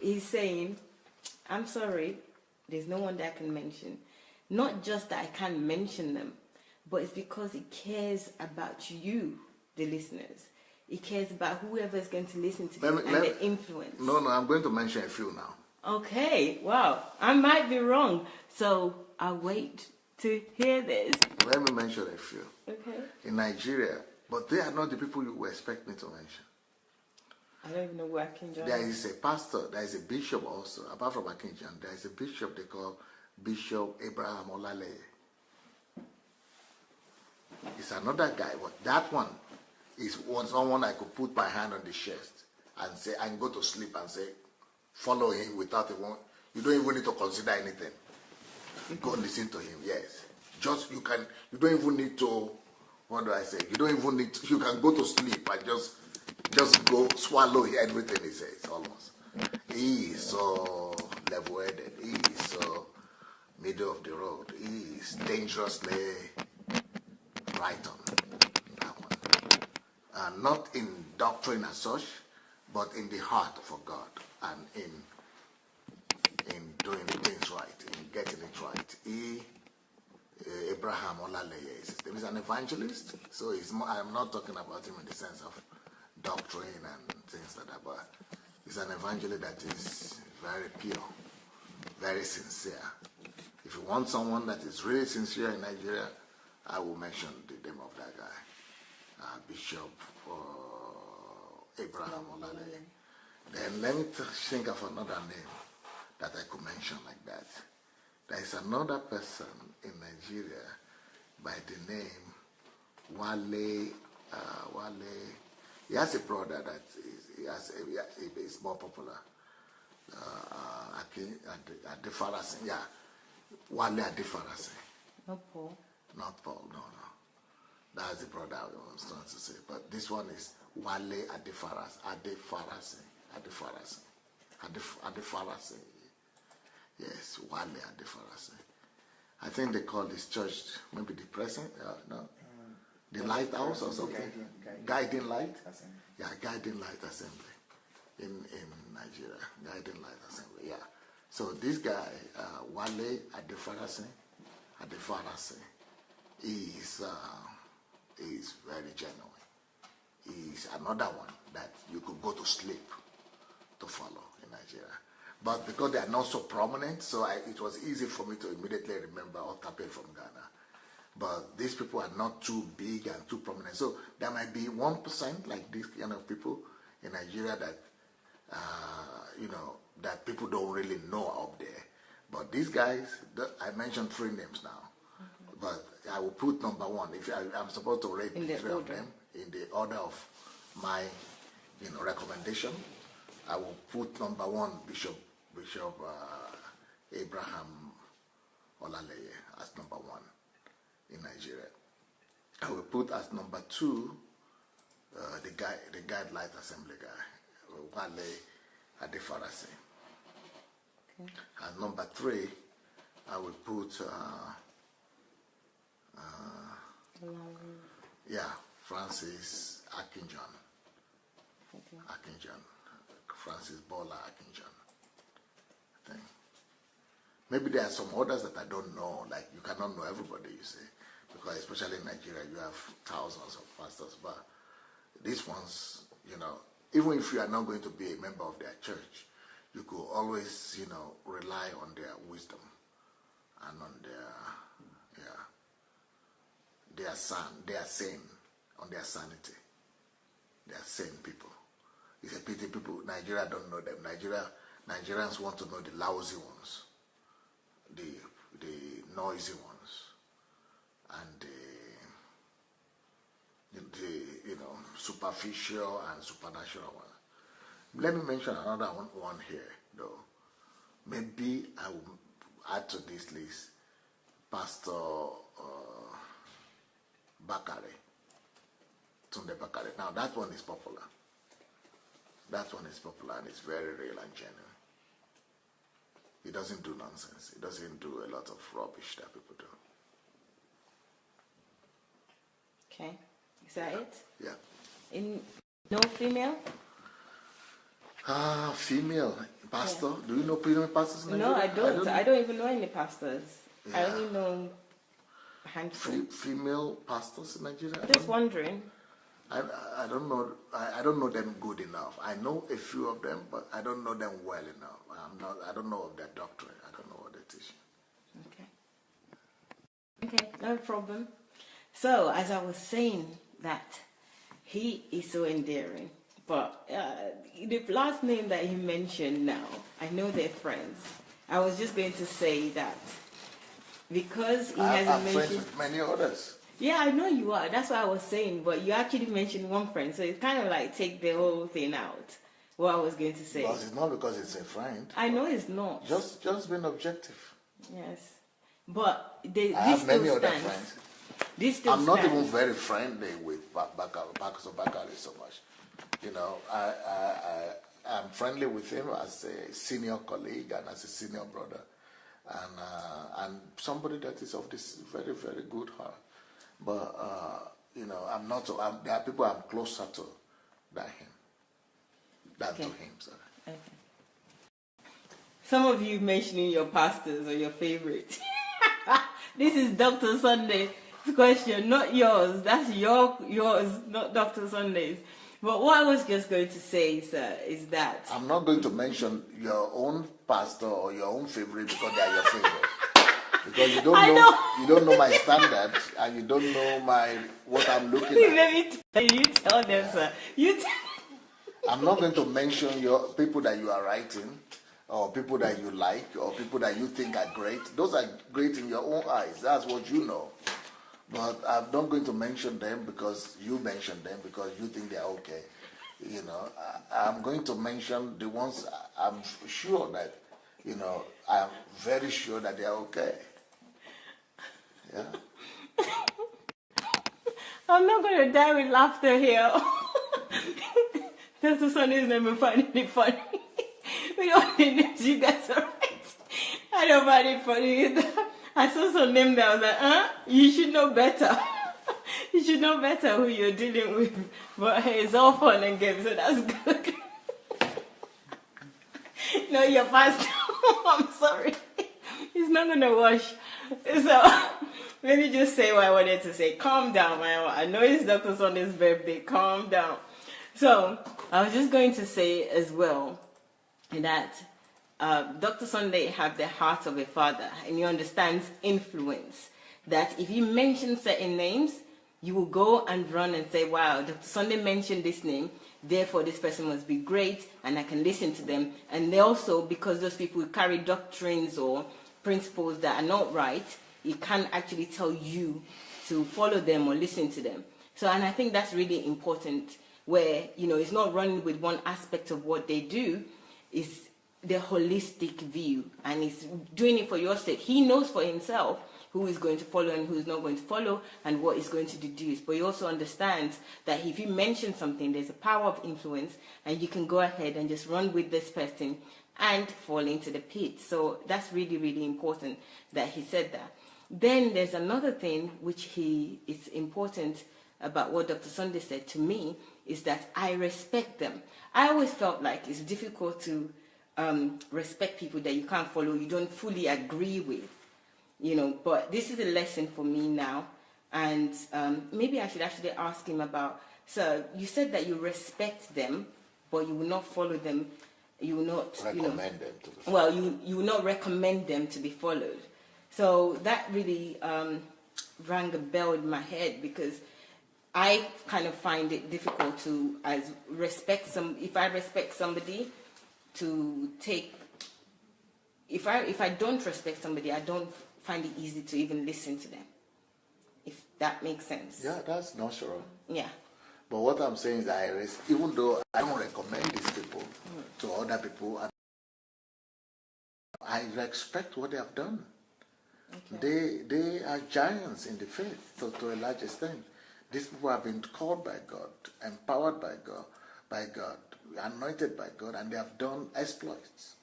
he's saying, I'm sorry, there's no one that I can mention. Not just that I can't mention them, but it's because he cares about you, the listeners. He cares about whoever is going to listen to this and the influence. No, I'm going to mention a few now. Okay, wow. I might be wrong. So I'll wait to hear this. Let me mention a few. Okay. In Nigeria, but they are not the people you would expect me to mention. I don't even know who Akin John is. There is a pastor, there is a bishop also. Apart from Akin John, there is a bishop they call Bishop Abraham Olale. It's another guy, but that one is someone I could put my hand on the chest and say, I can go to sleep and say, follow him without you don't even need to consider anything. Go listen to him, yes. You don't even need to, what do I say? You don't even need to, you can go to sleep and just go swallow everything he says, almost. He is so level-headed. He is so middle of the road. He is dangerously right on that one. Not in doctrine as such, but in the heart for God and in doing things right, in getting it right. Abraham Olaleye is his name. He's an evangelist, so I'm not talking about him in the sense of doctrine and things like that, but he's an evangelist that is very pure, very sincere. If you want someone that is really sincere in Nigeria, I will mention the name of that guy, Bishop Abraham Olaleye. Then let me think of another name that I could mention like that. There is another person in Nigeria by the name Wale. He has a brother that is more popular. Adefarasin, yeah. Wale Adefarasin. Not Paul. Not Paul, no. That's the brother I was trying to say. But this one is Wale Adefarasin. Yes, Wale Adefarasin. I think they call this church maybe the Present, no? The Lighthouse or something? Guiding Light? Assembly. Yeah, Guiding Light Assembly in Nigeria. Guiding Light Assembly, yeah. So this guy, Wale Adefarasin, is very genuine. He's another one that you could go to sleep to follow in in Nigeria. But because they are not so prominent, so it was easy for me to immediately remember Otape from Ghana. But these people are not too big and too prominent. So there might be 1% like these kind of people in Nigeria that, that people don't really know up there. But these guys, I mentioned 3 names now. But I will put number 1. If I'm supposed to rate 3 of them in the order of my, recommendation, I will put number 1 Bishop Abraham Olaleye as number 1 in Nigeria. I will put as number 2 the Guidelight Assembly guy, Wale Adefarasi. Okay. And number 3, I will put Francis Akinjon. Okay. Akinjon. Francis Bola Akinjon. I think. Maybe there are some others that I don't know, like you cannot know everybody, you see, because especially in Nigeria you have thousands of pastors, but these ones, even if you are not going to be a member of their church, you could always, rely on their wisdom and on their sane, on their sanity. They are sane people. It's a pity people, Nigeria don't know them. Nigerians want to know the lousy ones, the noisy ones, and the superficial and supernatural ones. Let me mention another one here, though. Maybe I will add to this list Pastor Bakare, Tunde Bakare. Now that one is popular. That one is popular and it's very real and genuine. He doesn't do nonsense. He doesn't do a lot of rubbish that people do. Okay. Is that it? Yeah. No female? Female pastor. Yeah. Do you know female pastors in Nigeria? No, I don't. I don't even know any pastors. Yeah. I only know a handful. Female pastors in Nigeria? I'm just wondering. I don't know. I don't know them good enough. I know a few of them, but I don't know them well enough. I don't know of their doctrine. I don't know what they teach. Okay, no problem. So, as I was saying, that he is so endearing, but the last name that he mentioned now, I know they're friends. I was just going to say that because he hasn't mentioned. I'm friends with many others. Yeah, I know you are. That's what I was saying. But you actually mentioned one friend, so it's kind of like take the whole thing out. What I was going to say. But it's not because it's a friend. I know it's not. Just being objective. Yes, but I have many other friends. This still I'm not stands. even very friendly with Bakari so much. I'm friendly with him as a senior colleague and as a senior brother, and somebody that is of this very, very good heart. But I'm not. There are people I'm closer to than to him. Sorry. Okay. Some of you mentioning your pastors or your favorites. This is Dr. Sunday's question, not yours. That's yours, not Dr. Sunday's. But what I was just going to say, sir, is that I'm not going to mention your own pastor or your own favorite because they are your favorite. Because you don't know my standard and you don't know what I'm looking at. Let me tell you tell them, sir. I'm not going to mention your people that you are writing, or people that you like, or people that you think are great. Those are great in your own eyes. That's what you know. But I'm not going to mention them because you mentioned them because you think they're okay. I'm going to mention the ones I'm sure that, I'm very sure that they're okay. Yeah. I'm not going to die with laughter here. Dr. Sunday's never finding it funny. We don't need names, you guys are right. I don't find it funny either. I saw some name that I was like, you should know better. You should know better who you're dealing with. But hey, it's all fun and games, so that's good. No, you're pastor. I'm sorry. He's not going to wash. So, let me just say what I wanted to say. Calm down, man. I know it's Dr. Sunday's birthday. Calm down. So, I was just going to say as well that Dr. Sunday have the heart of a father, and he understands influence. That if you mention certain names, you will go and run and say, wow, Dr. Sunday mentioned this name, therefore this person must be great, and I can listen to them. And they also, because those people carry doctrines or principles that are not right, he can actually tell you to follow them or listen to them. So, and I think that's really important, where, it's not running with one aspect of what they do, it's the holistic view, and he's doing it for your sake. He knows for himself who is going to follow and who is not going to follow, and what is going to deduce. But he also understands that if you mention something, there's a power of influence, and you can go ahead and just run with this person and fall into the pit. So that's really, really important that he said that. Then there's another thing which is important about what Dr. Sunday said to me, is that I respect them. I always felt like it's difficult to respect people that you can't follow, you don't fully agree with. But this is a lesson for me now, and maybe I should actually ask him about, so you said that you respect them, but you will not follow them, you will not recommend them to be followed. Well, you will not recommend them to be followed. So that really rang a bell in my head, because I kind of find it difficult to if I respect somebody, to take, if I don't respect somebody, I don't find it easy to even listen to them, if that makes sense. Yeah, that's natural. Yeah. But what I'm saying is even though I don't recommend these people to other people, I respect what they have done. Okay. They are giants in the faith to a large extent. These people have been called by God, empowered by God, anointed by God, and they have done exploits.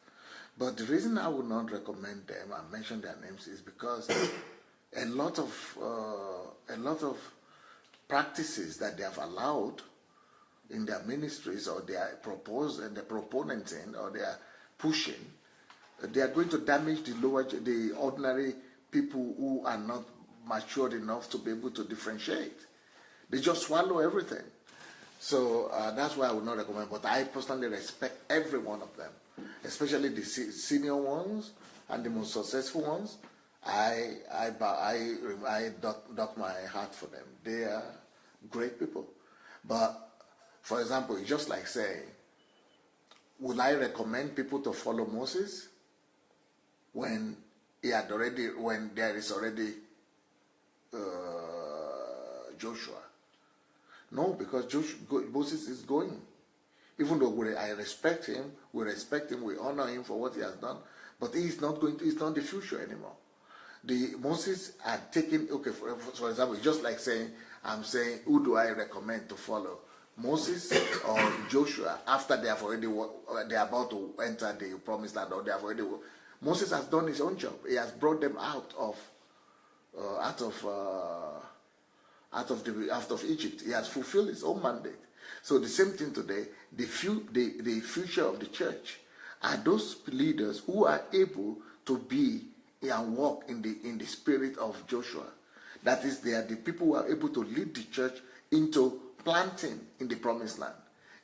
But the reason I would not recommend them and mention their names is because a lot of practices that they have allowed in their ministries, or they are proponents in, or they are pushing, they are going to damage the ordinary people who are not matured enough to be able to differentiate. They just swallow everything. So that's why I would not recommend. But I personally respect every one of them, especially the senior ones and the most successful ones. I dock my heart for them. They are great people. But for example, it's just like saying, would I recommend people to follow Moses when there is already Joshua? No, because Moses is going. Even though I respect him, we honor him for what he has done, but he's not the future anymore. Moses had taken, okay, for example, just like saying, I'm saying, who do I recommend to follow? Moses or Joshua, after they are about to enter the promised land, or they have already, Moses has done his own job. He has brought them out of Egypt. He has fulfilled his own mandate. So the same thing today, the future of the church are those leaders who are able to be and walk in the spirit of Joshua. That is, they are the people who are able to lead the church into planting in the promised land,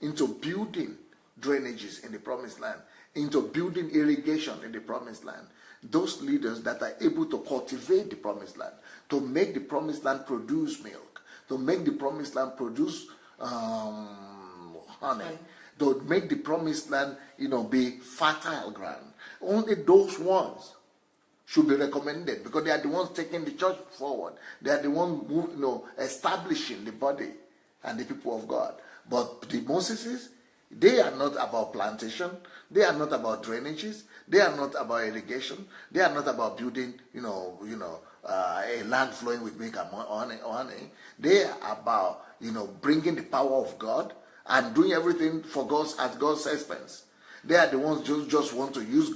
into building drainages in the promised land, into building irrigation in the promised land. Those leaders that are able to cultivate the promised land, to make the promised land produce milk, to make the promised land produce honey, to make the promised land, be fertile ground. Only those ones should be recommended, because they are the ones taking the church forward. They are the ones establishing the body and the people of God. But the Moseses, they are not about plantation. They are not about drainages. They are not about irrigation. They are not about building, a land flowing with milk and honey. They are about, bringing the power of God and doing everything for at God's expense. They are the ones who just want to use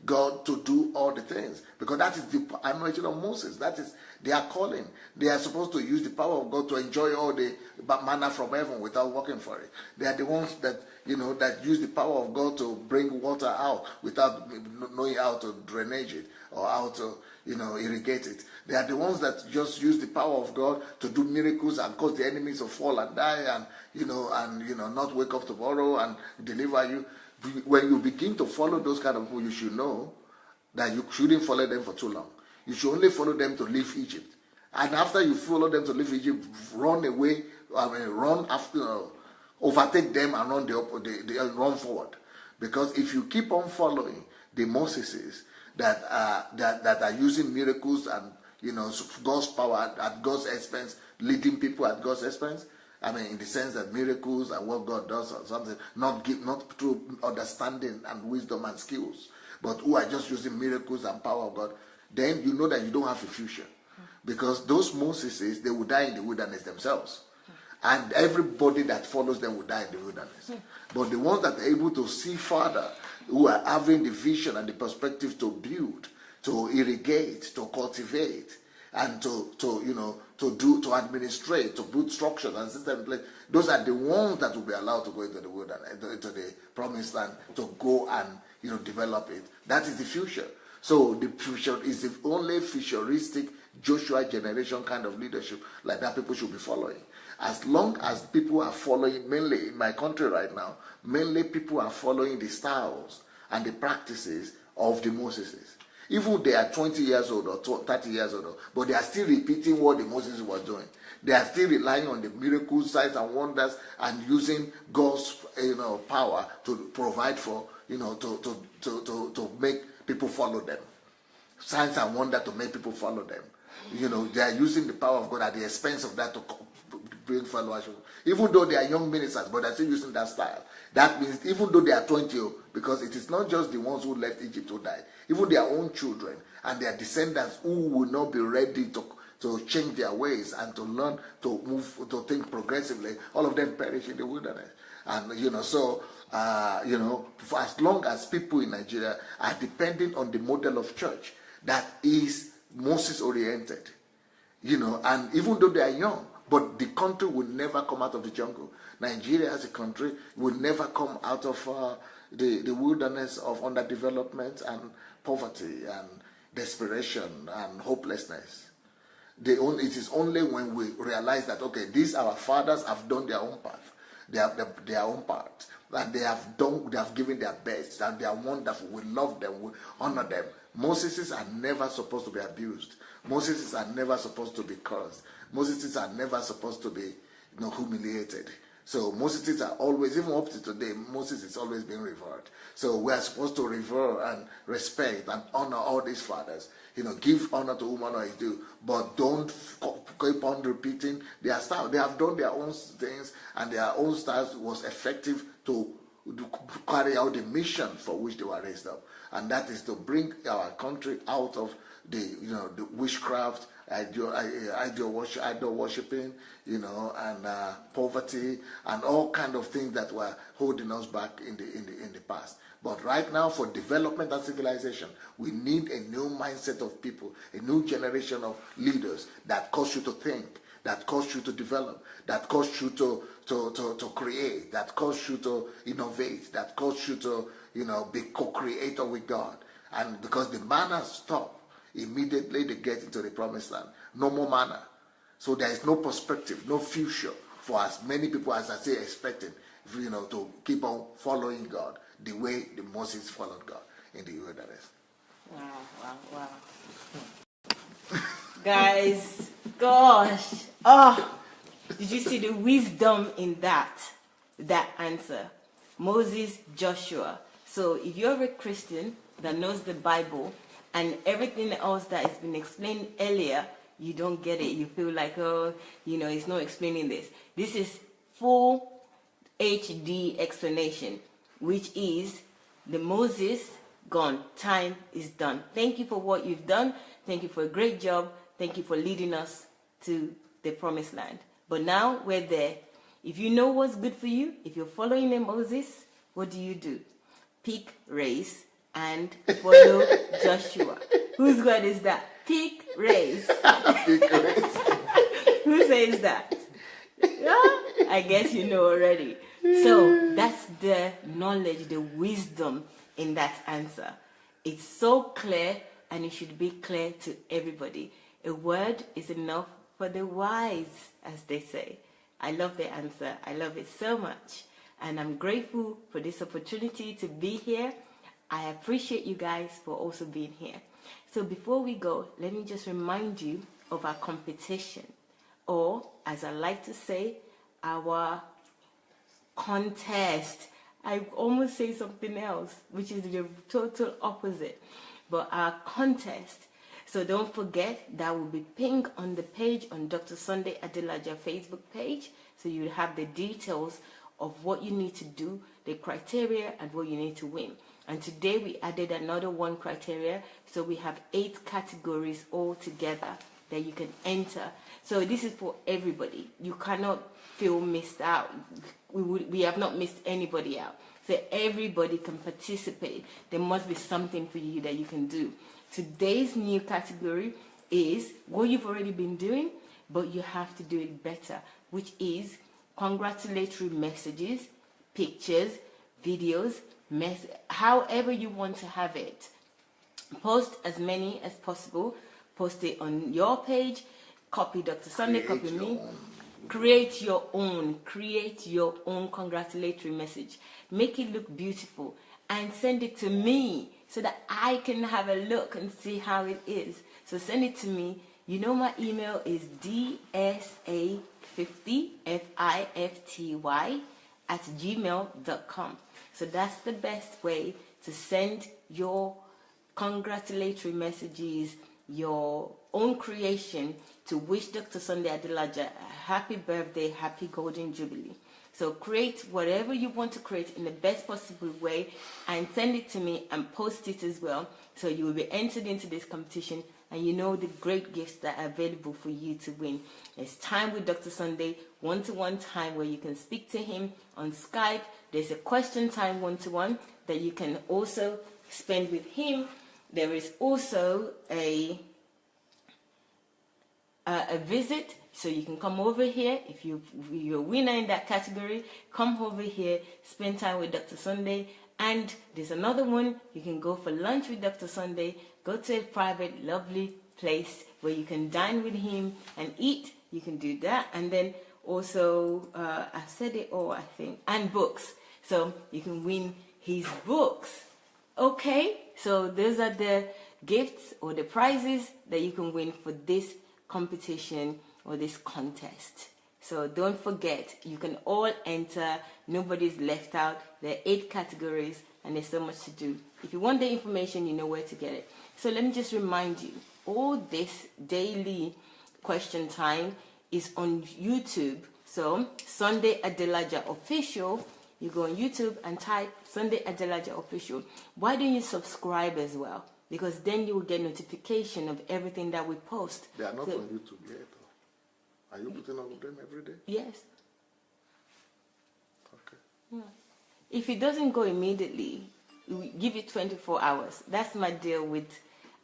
God to do all the things, because that is the anointing of Moses. That is their calling. They are supposed to use the power of God to enjoy all the manna from heaven without working for it. They are the ones that that use the power of God to bring water out without knowing how to drainage it or how to irrigate it. They are the ones that just use the power of God to do miracles and cause the enemies to fall and die and not wake up tomorrow and deliver you. When you begin to follow those kind of people, you should know that you shouldn't follow them for too long. You should only follow them to leave Egypt. And after you follow them to leave Egypt, run away, run after, overtake them and run forward. Because if you keep on following the Moseses that are using miracles and God's power at God's expense, leading people at God's expense, in the sense that miracles and what God does or something, not through understanding and wisdom and skills, but who are just using miracles and power of God, then you know that you don't have a future. Because those Moseses, they will die in the wilderness themselves. And everybody that follows them will die in the wilderness. But the ones that are able to see further, who are having the vision and the perspective to build, to irrigate, to cultivate, and to administrate, to build structures and systems in place, those are the ones that will be allowed to go into the wilderness, into the promised land, to go and develop it. That is the future. So the future is the only futuristic Joshua generation kind of leadership like that people should be following. As long as people are following, mainly in my country right now, mainly people are following the styles and the practices of the Moseses. Even they are 20 years old or 30 years old, but they are still repeating what the Moses were doing. They are still relying on the miracles, signs and wonders, and using God's power to provide for, to make people follow them. Signs and wonder to make people follow them. They are using the power of God at the expense of that to bring followership. Even though they are young ministers, but they're still using that style. That means even though they are 20, because it is not just the ones who left Egypt who died, even their own children and their descendants who will not be ready to change their ways and to learn to move, to think progressively, all of them perish in the wilderness. And for as long as people in Nigeria are depending on the model of church that is Moses oriented, and even though they are young, but the country will never come out of the jungle. Nigeria as a country will never come out of the wilderness of underdevelopment and poverty and desperation and hopelessness. It is only when we realize that, okay, these our fathers have done their own path, their own part, and they have given their best, and they are wonderful. We love them, we honor them. Moses are never supposed to be abused. Moses are never supposed to be cursed. Moses are never supposed to be humiliated. So Moses are always, even up to today, Moses is always being revered. So we are supposed to revere and respect and honor all these fathers. Give honor to whom honor is due, but don't keep on repeating their style. They have done their own things, and their own styles was effective to carry out the mission for which they were raised up, and that is to bring our country out of the witchcraft, idol worshiping, and poverty and all kind of things that were holding us back in the past. But right now, for development and civilization, we need a new mindset of people, a new generation of leaders that cause you to think, that cause you to develop, that cause you to create, that cause you to innovate, that cause you to be co-creator with God. And because the manna stop, immediately they get into the promised land. No more manna. So there is no perspective, no future for as many people as I say expecting, to keep on following God the way the Moses followed God in the wilderness. Wow. Guys, gosh. Did you see the wisdom in that answer? Moses, Joshua. So if you're a Christian that knows the Bible and everything else that has been explained earlier, you don't get it. You feel like, it's not explaining this. This is full HD explanation, which is the Moses gone. Time is done. Thank you for what you've done. Thank you for a great job. Thank you for leading us to the promised land. But now we're there. If you know what's good for you, if you're following the Moses, what do? Pick race and follow Joshua. Whose word is that? Pick race. Who says that? Yeah, I guess you know already. So that's the knowledge, the wisdom in that answer. It's so clear, and it should be clear to everybody. A word is enough for the wise, as they say. I love the answer. I love it so much. And I'm grateful for this opportunity to be here. I appreciate you guys for also being here. So before we go, let me just remind you of our competition, or as I like to say, our contest. I almost say something else, which is the total opposite, but our contest. So don't forget, that will be pinned on the page on Dr. Sunday Adelaja Facebook page. So you have the details of what you need to do, the criteria, and what you need to win. And today we added another one criteria. So we have 8 categories all together that you can enter. So this is for everybody. You cannot feel missed out. We have not missed anybody out. So everybody can participate. There must be something for you that you can do. Today's new category is what you've already been doing, but you have to do it better, which is congratulatory messages, pictures, videos, however you want to have it. Post as many as possible. Post it on your page. Copy Dr. Sunday, copy me. Create your own congratulatory message. Make it look beautiful and send it to me so that I can have a look and see how it is. So send it to me. You know my email is dsa50fty@gmail.com. So that's the best way to send your congratulatory messages, your own creation, to wish Dr. Sunday Adelaja a happy birthday, happy golden jubilee. So create whatever you want to create in the best possible way and send it to me and post it as well. So you will be entered into this competition, and you know the great gifts that are available for you to win. It's time with Dr. Sunday, one-to-one time where you can speak to him on Skype. There's a question time one-to-one that you can also spend with him. There is also a visit, so you can come over here. If you're a winner in that category, come over here, spend time with Dr. Sunday. And there's another one, you can go for lunch with Dr. Sunday, go to a private, lovely place where you can dine with him and eat. You can do that. And then also, I said it all, I think, and books. So you can win his books. Okay, so those are the gifts or the prizes that you can win for this competition or this contest. So don't forget, you can all enter. Nobody's left out. There are 8 categories and there's so much to do. If you want the information, you know where to get it. So let me just remind you, all this daily question time is on YouTube. So Sunday Adelaja Official, you go on YouTube and type Sunday Adelaja Official. Why don't you subscribe as well? Because then you will get notification of everything that we post. They are not on YouTube yet. Are you putting on them every day? Yes. Okay. Yeah. If it doesn't go immediately, we give it 24 hours. That's my deal with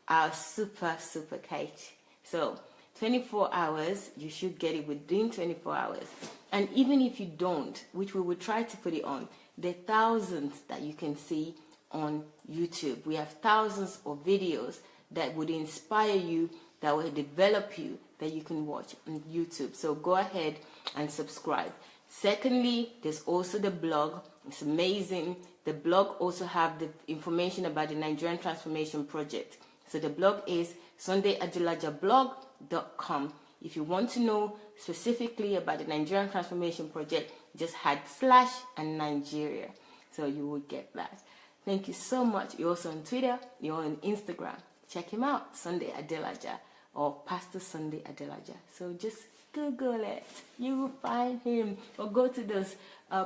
our super cake. So 24 hours, you should get it within 24 hours. And even if you don't, which we will try to put it on, there are thousands that you can see on YouTube. We have thousands of videos that would inspire you, that will develop you, that you can watch on YouTube. So go ahead and subscribe. Secondly, there's also the blog. It's amazing. The blog also have the information about the Nigerian Transformation Project. So the blog is sundayadelajablog.com. If you want to know specifically about the Nigerian Transformation Project, just add / and Nigeria. So you will get that. Thank you so much. You're also on Twitter. You're on Instagram. Check him out, Sunday Adelaja or Pastor Sunday Adelaja. So just Google it. You will find him. Or go to those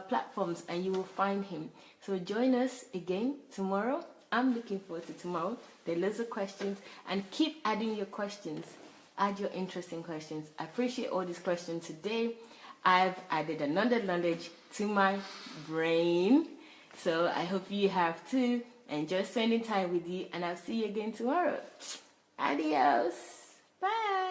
platforms and you will find him. So join us again tomorrow. I'm looking forward to tomorrow. There are loads of questions. And keep adding your questions. Add your interesting questions. I appreciate all these questions today. I've added another knowledge to my brain. So I hope you have too. Enjoy spending time with you, and I'll see you again tomorrow. Adios. Bye.